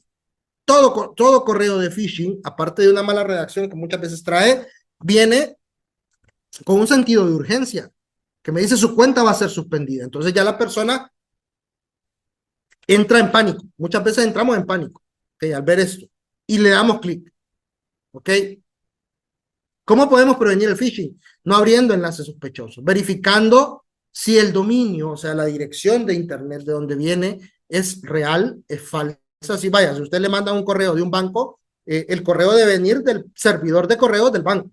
Todo correo de phishing, aparte de una mala redacción que muchas veces trae, viene con un sentido de urgencia, que me dice su cuenta va a ser suspendida. Entonces ya la persona entra en pánico. Muchas veces entramos en pánico, ¿okay? Al ver esto. Y le damos clic. ¿Ok? ¿Cómo podemos prevenir el phishing? No abriendo enlaces sospechosos, verificando si el dominio, o sea, la dirección de Internet de donde viene es real, es falsa. Si vaya, si usted le manda un correo de un banco, el correo debe venir del servidor de correos del banco.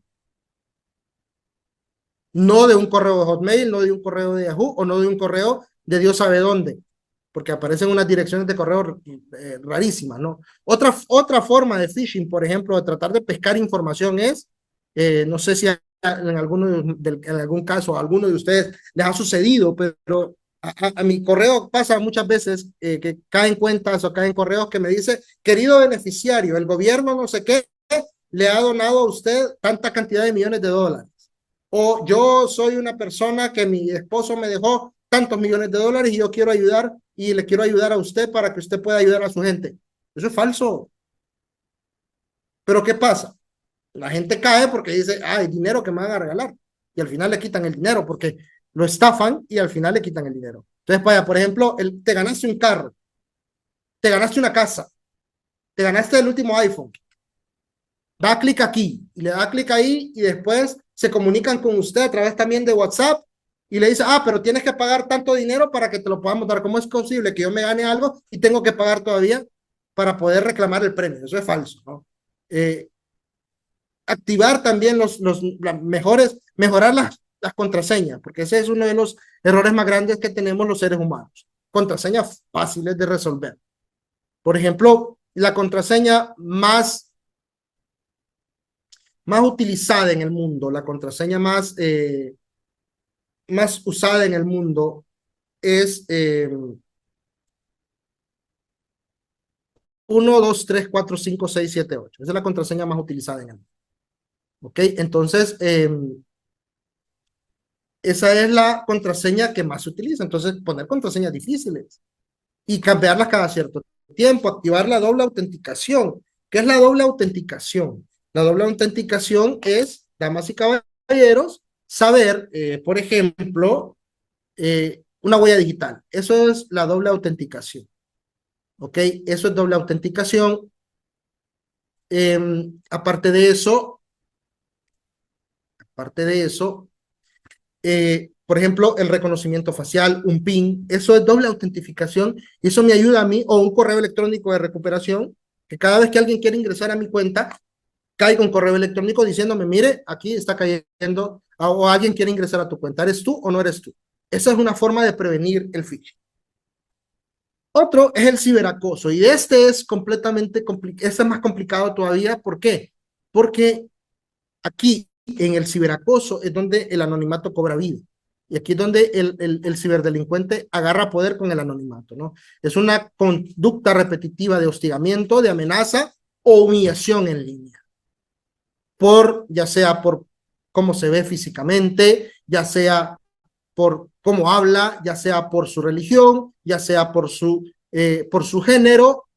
No de un correo de Hotmail, no de un correo de Yahoo o no de un correo de Dios sabe dónde, porque aparecen unas direcciones de correo rarísimas, ¿no? Otra forma de phishing, por ejemplo, de tratar de pescar información es, no sé si en algún caso a alguno de ustedes les ha sucedido, pero a mi correo pasa muchas veces que caen cuentas o caen correos que me dice, querido beneficiario, el gobierno no sé qué le ha donado a usted tanta cantidad de millones de dólares. O yo soy una persona que mi esposo me dejó tantos millones de dólares y yo quiero ayudar y le quiero ayudar a usted para que usted pueda ayudar a su gente. Eso es falso. Pero ¿qué pasa? La gente cae porque dice, hay dinero que me van a regalar. Y al final le quitan el dinero porque lo estafan y al final le quitan el dinero. Entonces, vaya, por ejemplo, te ganaste un carro, te ganaste una casa, te ganaste el último iPhone. Da clic aquí y le da clic ahí y después se comunican con usted a través también de WhatsApp y le dice, pero tienes que pagar tanto dinero para que te lo podamos dar. ¿Cómo es posible que yo me gane algo y tengo que pagar todavía para poder reclamar el premio? Eso es falso, ¿no? Activar también mejorar las contraseñas, porque ese es uno de los errores más grandes que tenemos los seres humanos. Contraseñas fáciles de resolver. Por ejemplo, la contraseña más utilizada en el mundo, la contraseña más usada en el mundo es 1, 2, 3, 4, 5, 6, 7, 8. Esa es la contraseña más utilizada en el mundo. ¿Ok? Entonces, esa es la contraseña que más se utiliza. Entonces, poner contraseñas difíciles y cambiarlas cada cierto tiempo, activar la doble autenticación. ¿Qué es la doble autenticación? La doble autenticación es, damas y caballeros, saber, por ejemplo, una huella digital. Eso es la doble autenticación. ¿Ok? Eso es doble autenticación. Aparte de eso, por ejemplo, el reconocimiento facial, un PIN, eso es doble autentificación y eso me ayuda a mí, o un correo electrónico de recuperación, que cada vez que alguien quiere ingresar a mi cuenta, caiga un correo electrónico diciéndome, mire, aquí está cayendo, o alguien quiere ingresar a tu cuenta, ¿eres tú o no eres tú? Esa es una forma de prevenir el phishing. Otro es el ciberacoso, y este es completamente complicado, este es más complicado todavía. ¿Por qué? Porque aquí, en el ciberacoso, es donde el anonimato cobra vida. Y aquí es donde el ciberdelincuente agarra poder con el anonimato, ¿no? Es una conducta repetitiva de hostigamiento, de amenaza o humillación en línea. Ya sea por cómo se ve físicamente, ya sea por cómo habla, ya sea por su religión, ya sea por su género,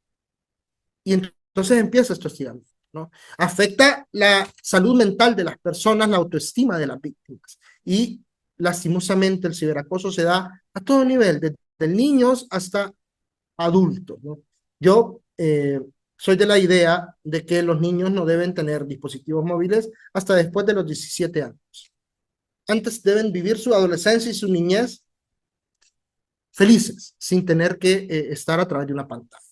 y entonces empieza este hostigamiento, ¿no? Afecta la salud mental de las personas, la autoestima de las víctimas. Y lastimosamente el ciberacoso se da a todo nivel, desde niños hasta adultos, ¿no? Yo soy de la idea de que los niños no deben tener dispositivos móviles hasta después de los 17 años. Antes deben vivir su adolescencia y su niñez felices, sin tener que estar a través de una pantalla.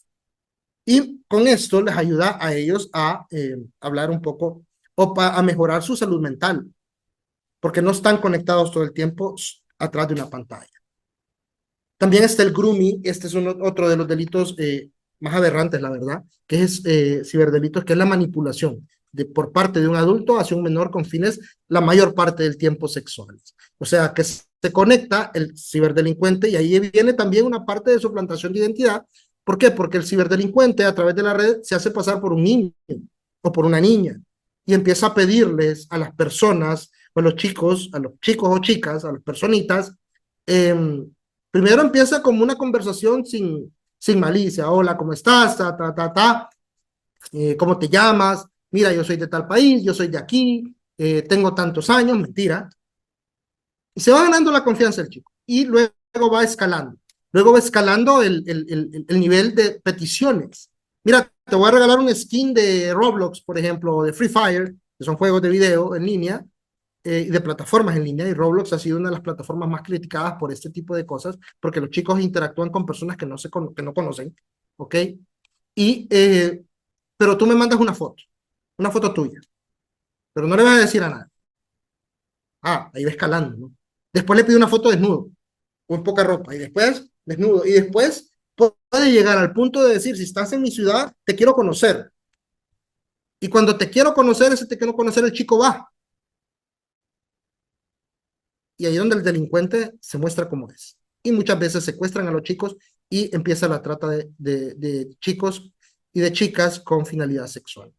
Y con esto les ayuda a ellos a hablar un poco o a mejorar su salud mental, porque no están conectados todo el tiempo atrás de una pantalla. También está el grooming, este es otro de los delitos más aberrantes, la verdad, que es ciberdelitos, que es la manipulación por parte de un adulto hacia un menor con fines la mayor parte del tiempo sexuales. O sea, que se conecta el ciberdelincuente y ahí viene también una parte de suplantación de identidad. ¿Por qué? Porque el ciberdelincuente a través de la red se hace pasar por un niño o por una niña y empieza a pedirles a las personas o a los chicos o chicas, a las personitas, primero empieza como una conversación sin malicia. Hola, ¿cómo estás? ¿Cómo te llamas? Mira, yo soy de tal país, yo soy de aquí, tengo tantos años, mentira. Y se va ganando la confianza del chico. Y luego va escalando. Luego va escalando el nivel de peticiones. Mira, te voy a regalar un skin de Roblox, por ejemplo, o de Free Fire, que son juegos de video en línea, y de plataformas en línea, y Roblox ha sido una de las plataformas más criticadas por este tipo de cosas, porque los chicos interactúan con personas que no conocen, ¿ok? Pero tú me mandas una foto tuya, pero no le vas a decir a nadie. Ah, ahí va escalando, ¿no? Después le pido una foto desnudo, con poca ropa, y después desnudo, y después puede llegar al punto de decir, si estás en mi ciudad, te quiero conocer. Y cuando te quiero conocer, ese te quiero conocer, el chico va. Y ahí es donde el delincuente se muestra como es. Y muchas veces secuestran a los chicos y empieza la trata de chicos y de chicas con finalidad sexual.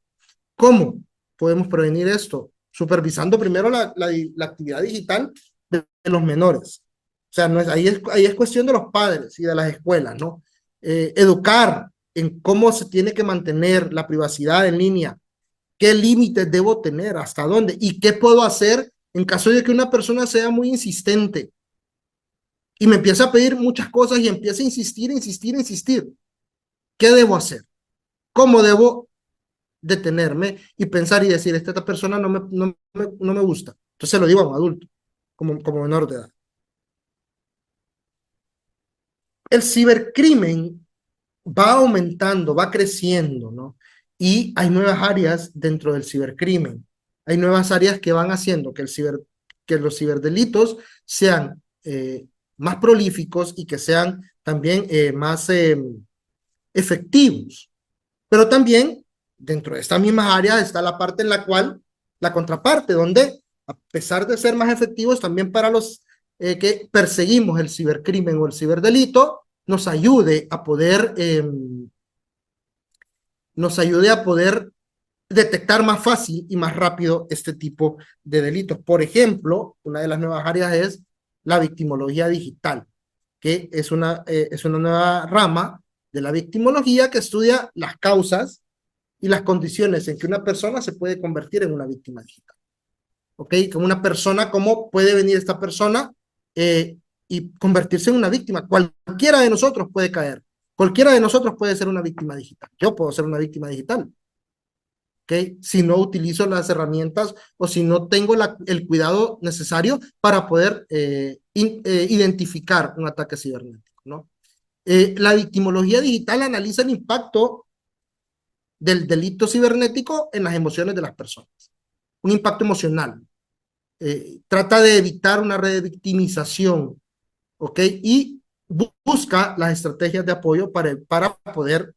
¿Cómo podemos prevenir esto? Supervisando primero la actividad digital de los menores. O sea, ahí es cuestión de los padres y de las escuelas, ¿no? Educar en cómo se tiene que mantener la privacidad en línea, qué límites debo tener, hasta dónde, y qué puedo hacer en caso de que una persona sea muy insistente y me empieza a pedir muchas cosas y empieza a insistir, insistir, insistir. ¿Qué debo hacer? ¿Cómo debo detenerme y pensar y decir, esta persona no me gusta? Entonces lo digo a un adulto, como menor de edad. El cibercrimen va aumentando, va creciendo, ¿no? Y hay nuevas áreas dentro del cibercrimen. Hay nuevas áreas que van haciendo que los ciberdelitos sean más prolíficos y que sean también más efectivos. Pero también dentro de estas mismas áreas está la parte en la cual, la contraparte, donde a pesar de ser más efectivos, también para los que perseguimos el cibercrimen o el ciberdelito, nos ayude a poder nos ayude a poder detectar más fácil y más rápido este tipo de delitos. Por ejemplo, una de las nuevas áreas es la victimología digital, que es una nueva rama de la victimología que estudia las causas y las condiciones en que una persona se puede convertir en una víctima digital. ¿Ok? Como una persona, ¿cómo puede venir esta persona y convertirse en una víctima? Cualquiera de nosotros puede caer. Cualquiera de nosotros puede ser una víctima digital. Yo puedo ser una víctima digital. ¿Ok? Si no utilizo las herramientas o si no tengo el cuidado necesario para poder identificar un ataque cibernético, ¿no? La victimología digital analiza el impacto del delito cibernético en las emociones de las personas, un impacto emocional. Trata de evitar una revictimización, ¿ok? Y busca las estrategias de apoyo para poder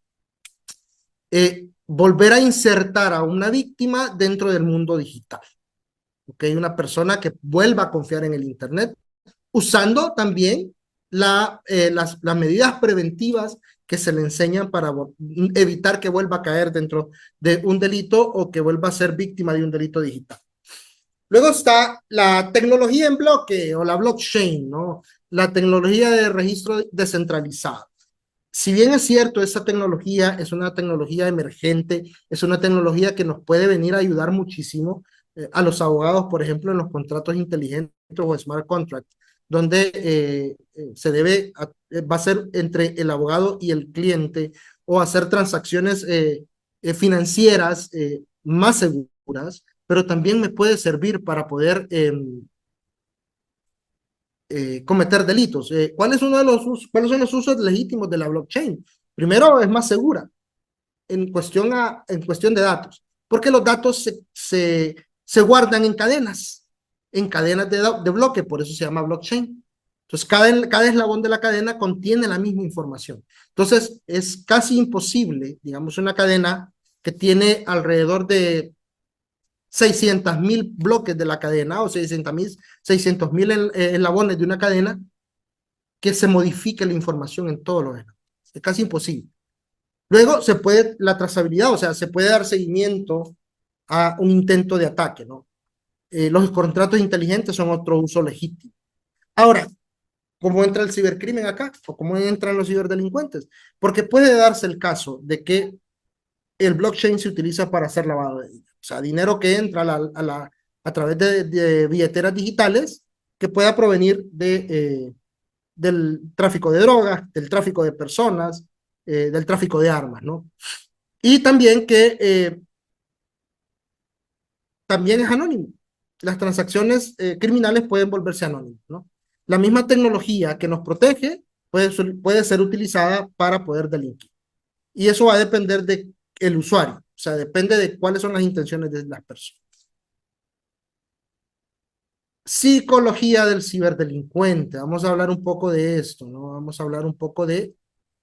volver a insertar a una víctima dentro del mundo digital, ¿ok? Una persona que vuelva a confiar en el Internet, usando también las medidas preventivas que se le enseñan para evitar que vuelva a caer dentro de un delito o que vuelva a ser víctima de un delito digital. Luego está la tecnología en bloque o la blockchain, ¿no? La tecnología de registro descentralizado. Si bien es cierto, esa tecnología es una tecnología emergente, es una tecnología que nos puede venir a ayudar muchísimo a los abogados, por ejemplo, en los contratos inteligentes o smart contracts, donde va a ser entre el abogado y el cliente o hacer transacciones financieras más seguras, pero también me puede servir para poder cometer delitos. ¿Cuáles son los usos legítimos de la blockchain? Primero, es más segura en cuestión de datos, porque los datos se guardan en cadenas de bloque, por eso se llama blockchain. Entonces, cada eslabón de la cadena contiene la misma información. Entonces, es casi imposible, digamos, una cadena que tiene alrededor de 600.000 bloques de la cadena o 600.000 eslabones de una cadena, que se modifique la información en todos los eslabones. Es casi imposible. Luego la trazabilidad, o sea, se puede dar seguimiento a un intento de ataque, ¿no? Los contratos inteligentes son otro uso legítimo. Ahora, ¿cómo entra el cibercrimen acá? ¿O cómo entran los ciberdelincuentes? Porque puede darse el caso de que el blockchain se utiliza para hacer lavado de dinero. O sea, dinero que entra a través de billeteras digitales que pueda provenir del tráfico de drogas, del tráfico de personas, del tráfico de armas, ¿no? Y también que también es anónimo. Las transacciones criminales pueden volverse anónimas, ¿no? La misma tecnología que nos protege puede ser utilizada para poder delinquir. Y eso va a depender del usuario, o sea, depende de cuáles son las intenciones de las personas. Psicología del ciberdelincuente. Vamos a hablar un poco de esto, ¿no? Vamos a hablar un poco de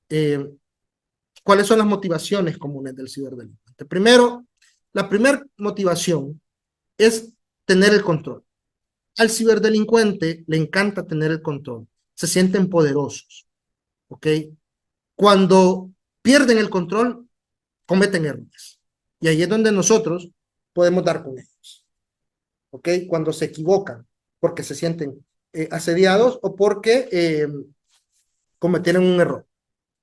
eh, cuáles son las motivaciones comunes del ciberdelincuente. Primero, la primera motivación es tener el control. Al ciberdelincuente le encanta tener el control. Se sienten poderosos, ¿ok? Cuando pierden el control, cometen errores. Y ahí es donde nosotros podemos dar con ellos, ¿ok? Cuando se equivocan, porque se sienten asediados o porque cometieron un error.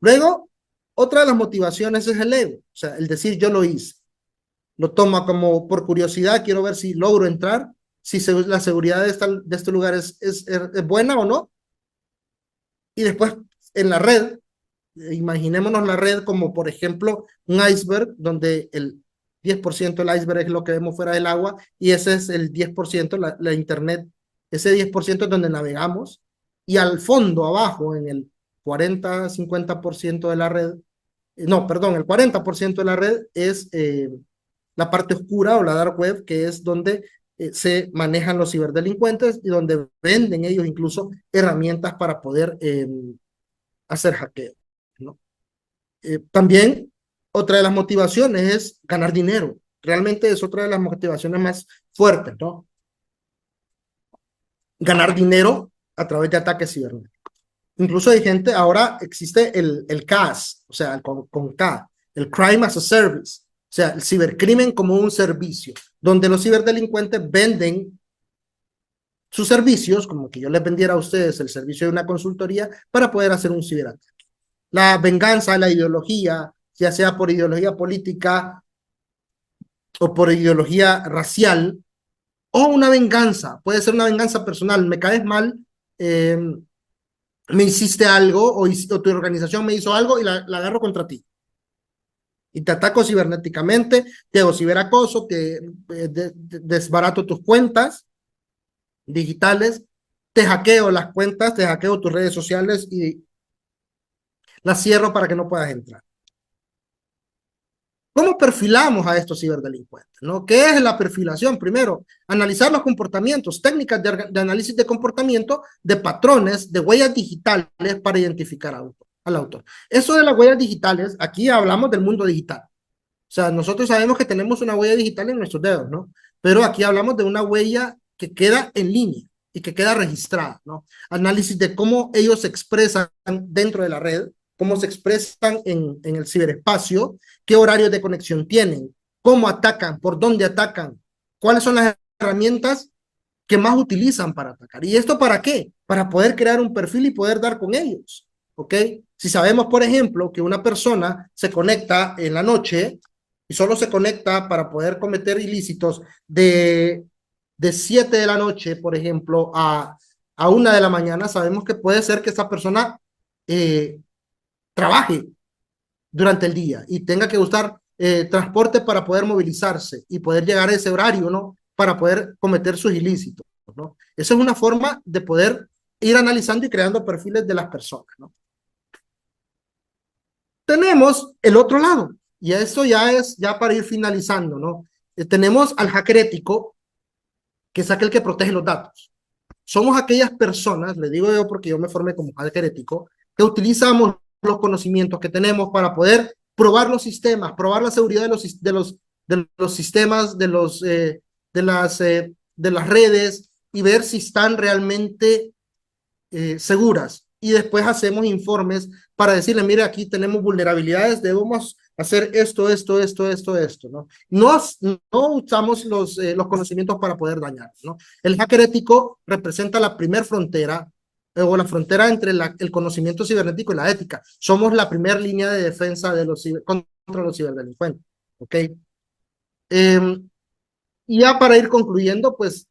Luego, otra de las motivaciones es el ego, o sea, el decir yo lo hice. Lo toma como por curiosidad, quiero ver si logro entrar, si la seguridad de este lugar es buena o no. Y después en la red, imaginémonos la red como por ejemplo un iceberg, donde el 10% del iceberg es lo que vemos fuera del agua y ese es el 10%, la internet, ese 10% es donde navegamos y al fondo, abajo, en el 40-50% de la red, no, perdón, el 40% de la red es la parte oscura o la dark web, que es donde se manejan los ciberdelincuentes y donde venden ellos incluso herramientas para poder hacer hackeo, ¿no? También otra de las motivaciones es ganar dinero. Realmente es otra de las motivaciones más fuertes, ¿no? Ganar dinero a través de ataques cibernéticos. Incluso hay gente, ahora existe el CAS, o sea, con K, el crime as a service, o sea, el cibercrimen como un servicio, donde los ciberdelincuentes venden sus servicios, como que yo les vendiera a ustedes el servicio de una consultoría para poder hacer un ciberataque. La venganza, la ideología, ya sea por ideología política o por ideología racial, o una venganza, puede ser una venganza personal, me caes mal, eh, me hiciste algo o tu organización me hizo algo y la agarro contra ti. Y te ataco cibernéticamente, te hago ciberacoso, te desbarato tus cuentas digitales, te hackeo las cuentas, te hackeo tus redes sociales y las cierro para que no puedas entrar. ¿Cómo perfilamos a estos ciberdelincuentes? ¿No? ¿Qué es la perfilación? Primero, analizar los comportamientos, técnicas de análisis de comportamiento, de patrones, de huellas digitales para identificar al autor. Eso de las huellas digitales, aquí hablamos del mundo digital. O sea, nosotros sabemos que tenemos una huella digital en nuestros dedos, ¿no? Pero aquí hablamos de una huella que queda en línea y que queda registrada, ¿no? Análisis de cómo ellos se expresan dentro de la red, cómo se expresan en el ciberespacio, qué horarios de conexión tienen, cómo atacan, por dónde atacan, cuáles son las herramientas que más utilizan para atacar. ¿Y esto para qué? Para poder crear un perfil y poder dar con ellos, ¿ok? Si sabemos, por ejemplo, que una persona se conecta en la noche y solo se conecta para poder cometer ilícitos de 7 de la noche, por ejemplo, a 1 de la mañana, sabemos que puede ser que esa persona trabaje durante el día y tenga que usar transporte para poder movilizarse y poder llegar a ese horario, ¿no? Para poder cometer sus ilícitos, ¿no? Esa es una forma de poder ir analizando y creando perfiles de las personas, ¿no? Tenemos el otro lado, y eso ya es ya para ir finalizando, ¿no? Tenemos al hacker ético, que es aquel que protege los datos. Somos aquellas personas, le digo yo porque yo me formé como hacker ético, que utilizamos los conocimientos que tenemos para poder probar los sistemas, probar la seguridad de los sistemas, de las redes y ver si están realmente seguras. Y después hacemos informes para decirle, mire, aquí tenemos vulnerabilidades, debemos hacer esto, ¿no? No usamos los conocimientos para poder dañar, ¿no? El hacker ético representa la primer frontera o la frontera entre el conocimiento cibernético y la ética. Somos la primera línea de defensa contra los ciberdelincuentes, ¿ok? Y ya para ir concluyendo, pues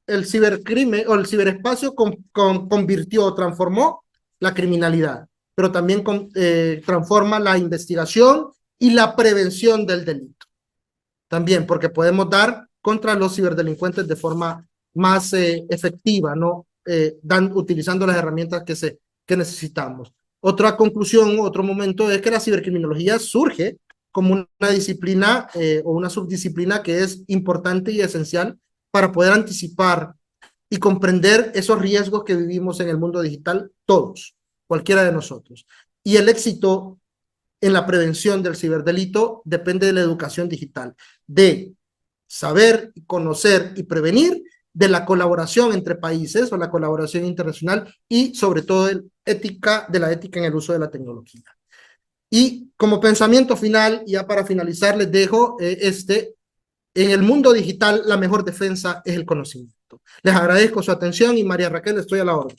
el cibercrimen o el ciberespacio convirtió, transformó la criminalidad, pero también transforma la investigación y la prevención del delito. También porque podemos dar contra los ciberdelincuentes de forma más efectiva, ¿no? Utilizando las herramientas que necesitamos. Otra conclusión, otro momento es que la cibercriminología surge como una disciplina o una subdisciplina que es importante y esencial para poder anticipar y comprender esos riesgos que vivimos en el mundo digital, todos, cualquiera de nosotros. Y el éxito en la prevención del ciberdelito depende de la educación digital, de saber, conocer y prevenir, de la colaboración entre países o la colaboración internacional y sobre todo de la ética en el uso de la tecnología. Y como pensamiento final, ya para finalizar, les dejo en el mundo digital la mejor defensa es el conocimiento. Les agradezco su atención y María Raquel, estoy a la orden.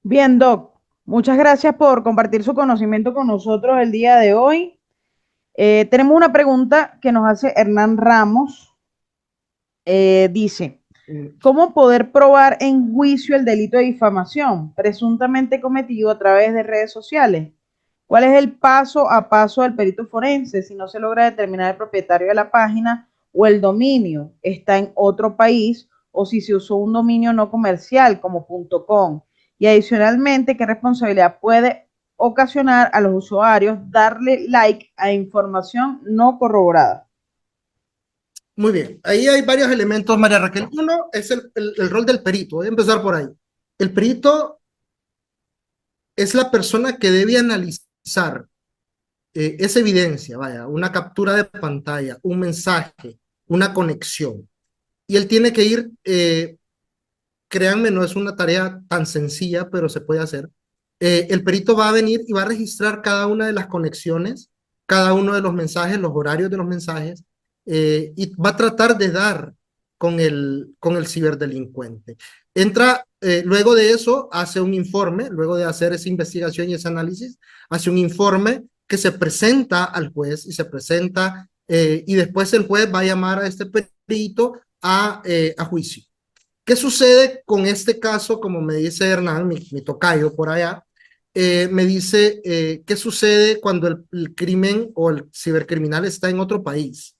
Bien, Doc, muchas gracias por compartir su conocimiento con nosotros el día de hoy. Tenemos una pregunta que nos hace Hernán Ramos. Dice, ¿cómo poder probar en juicio el delito de difamación presuntamente cometido a través de redes sociales? ¿Cuál es el paso a paso del perito forense si no se logra determinar el propietario de la página o el dominio está en otro país o si se usó un dominio no comercial como .com? Y adicionalmente, ¿qué responsabilidad puede ocasionar a los usuarios darle like a información no corroborada? Muy bien, ahí hay varios elementos, María Raquel. Uno es el rol del perito, voy a empezar por ahí. El perito es la persona que debe analizar esa evidencia, vaya, una captura de pantalla, un mensaje, una conexión. Y él tiene que ir, créanme, no es una tarea tan sencilla, pero se puede hacer. el perito va a venir y va a registrar cada una de las conexiones, cada uno de los mensajes, los horarios de los mensajes, y va a tratar de dar con el ciberdelincuente. Entra, luego de eso, hace un informe, luego de hacer esa investigación y ese análisis, hace un informe que se presenta al juez y se presenta, y después el juez va a llamar a este perito a juicio. ¿Qué sucede con este caso? Como me dice Hernán, mi tocayo por allá, me dice, ¿qué sucede cuando el crimen o el cibercriminal está en otro país?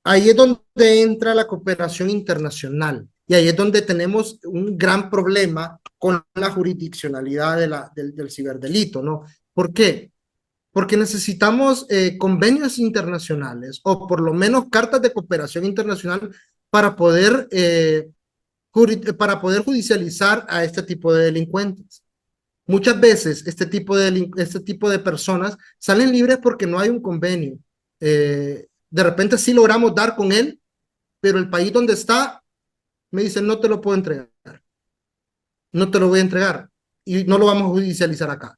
Ahí es donde entra la cooperación internacional y ahí es donde tenemos un gran problema con la jurisdiccionalidad del ciberdelito, ¿no? ¿Por qué? Porque necesitamos convenios internacionales o por lo menos cartas de cooperación internacional para poder, para poder judicializar a este tipo de delincuentes. Muchas veces este tipo de personas salen libres porque no hay un convenio. De repente sí logramos dar con él, pero el país donde está me dice no te lo puedo entregar, no te lo voy a entregar y no lo vamos a judicializar acá.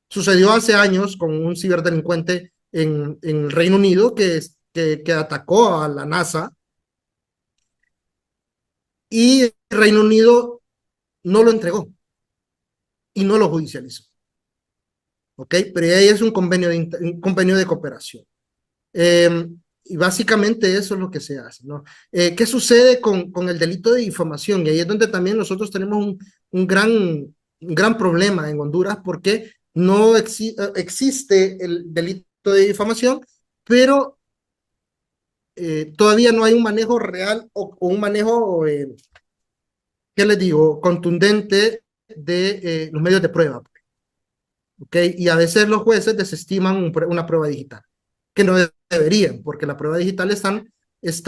Sucedió hace años con un ciberdelincuente en el Reino Unido que atacó a la NASA y el Reino Unido no lo entregó y no lo judicializó. ¿Ok? Pero ahí es un convenio de cooperación. Y básicamente eso es lo que se hace, ¿no? ¿Qué sucede con el delito de difamación? Y ahí es donde también nosotros tenemos un gran problema en Honduras porque no existe el delito de difamación, pero todavía no hay un manejo real o un manejo, ¿qué les digo?, contundente de los medios de prueba. ¿Ok? Y a veces los jueces desestiman una prueba digital, que no deberían, porque la prueba digital es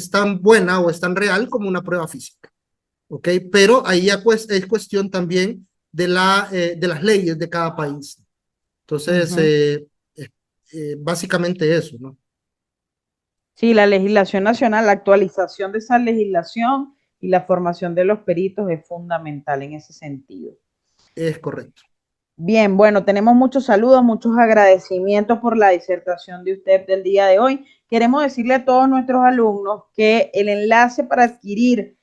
tan buena o es tan real como una prueba física. ¿Ok? Pero ahí ya es cuestión también de las leyes de cada país. Entonces, básicamente eso, ¿no? Sí, la legislación nacional, la actualización de esa legislación y la formación de los peritos es fundamental en ese sentido. Es correcto. Bien, bueno, tenemos muchos saludos, muchos agradecimientos por la disertación de usted del día de hoy. Queremos decirle a todos nuestros alumnos que el enlace para adquirir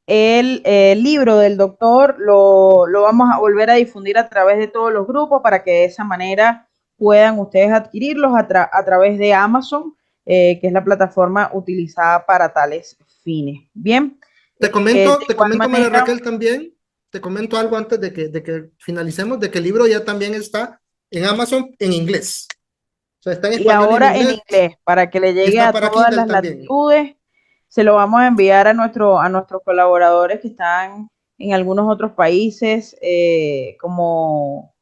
el libro del doctor lo vamos a volver a difundir a través de todos los grupos para que de esa manera puedan ustedes adquirirlos a través de Amazon, que es la plataforma utilizada para tales fines. Bien, de Te igual comento, María manera, Raquel, también, te comento algo antes de que finalicemos, de que el libro ya también está en Amazon en inglés. O sea, está en y español y en ahora en inglés inglés, para que le y llegue está a para todas Kindle las también. latitudes. Se lo vamos a enviar a nuestros colaboradores que están en algunos otros países, como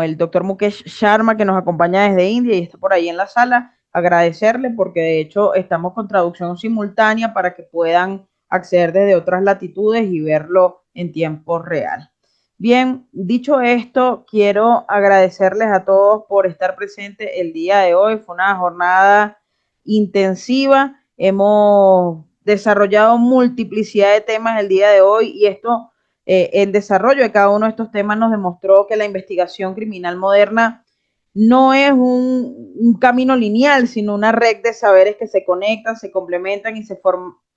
el doctor Mukesh Sharma, que nos acompaña desde India y está por ahí en la sala. Agradecerle porque de hecho estamos con traducción simultánea para que puedan acceder desde otras latitudes y verlo en tiempo real. Bien, dicho esto, quiero agradecerles a todos por estar presentes el día de hoy. Fue una jornada intensiva. Hemos desarrollado multiplicidad de temas el día de hoy y el desarrollo de cada uno de estos temas nos demostró que la investigación criminal moderna no es un camino lineal, sino una red de saberes que se conectan, se complementan y se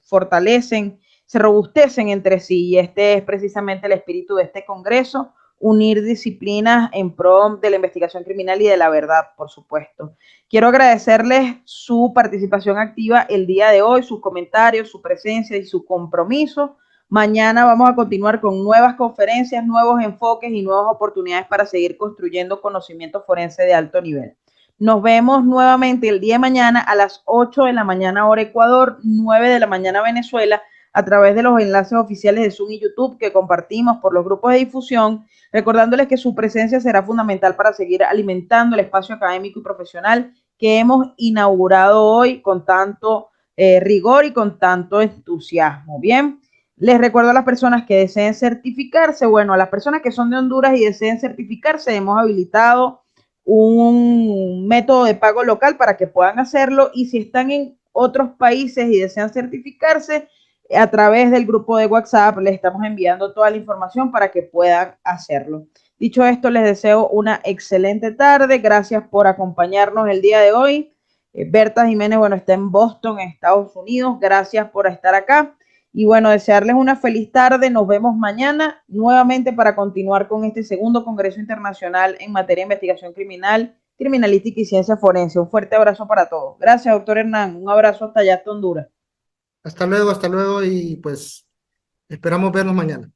fortalecen, se robustecen entre sí. Y este es precisamente el espíritu de este Congreso, unir disciplinas en pro de la investigación criminal y de la verdad, por supuesto. Quiero agradecerles su participación activa el día de hoy, sus comentarios, su presencia y su compromiso. Mañana vamos a continuar con nuevas conferencias, nuevos enfoques y nuevas oportunidades para seguir construyendo conocimiento forense de alto nivel. Nos vemos nuevamente el día de mañana a las 8 de la mañana hora Ecuador, 9 de la mañana Venezuela, a través de los enlaces oficiales de Zoom y YouTube que compartimos por los grupos de difusión, recordándoles que su presencia será fundamental para seguir alimentando el espacio académico y profesional que hemos inaugurado hoy con tanto rigor y con tanto entusiasmo. Bien, les recuerdo a las personas que deseen certificarse, bueno, a las personas que son de Honduras y deseen certificarse, hemos habilitado un método de pago local para que puedan hacerlo y si están en otros países y desean certificarse, a través del grupo de WhatsApp les estamos enviando toda la información para que puedan hacerlo. Dicho esto, les deseo una excelente tarde. Gracias por acompañarnos el día de hoy. Berta Jiménez, bueno, está en Boston, en Estados Unidos. Gracias por estar acá. Y bueno, desearles una feliz tarde. Nos vemos mañana nuevamente para continuar con este segundo Congreso Internacional en materia de investigación criminal, criminalística y ciencia forense. Un fuerte abrazo para todos. Gracias, doctor Hernán. Un abrazo hasta allá, hasta Honduras. Hasta luego y pues esperamos vernos mañana.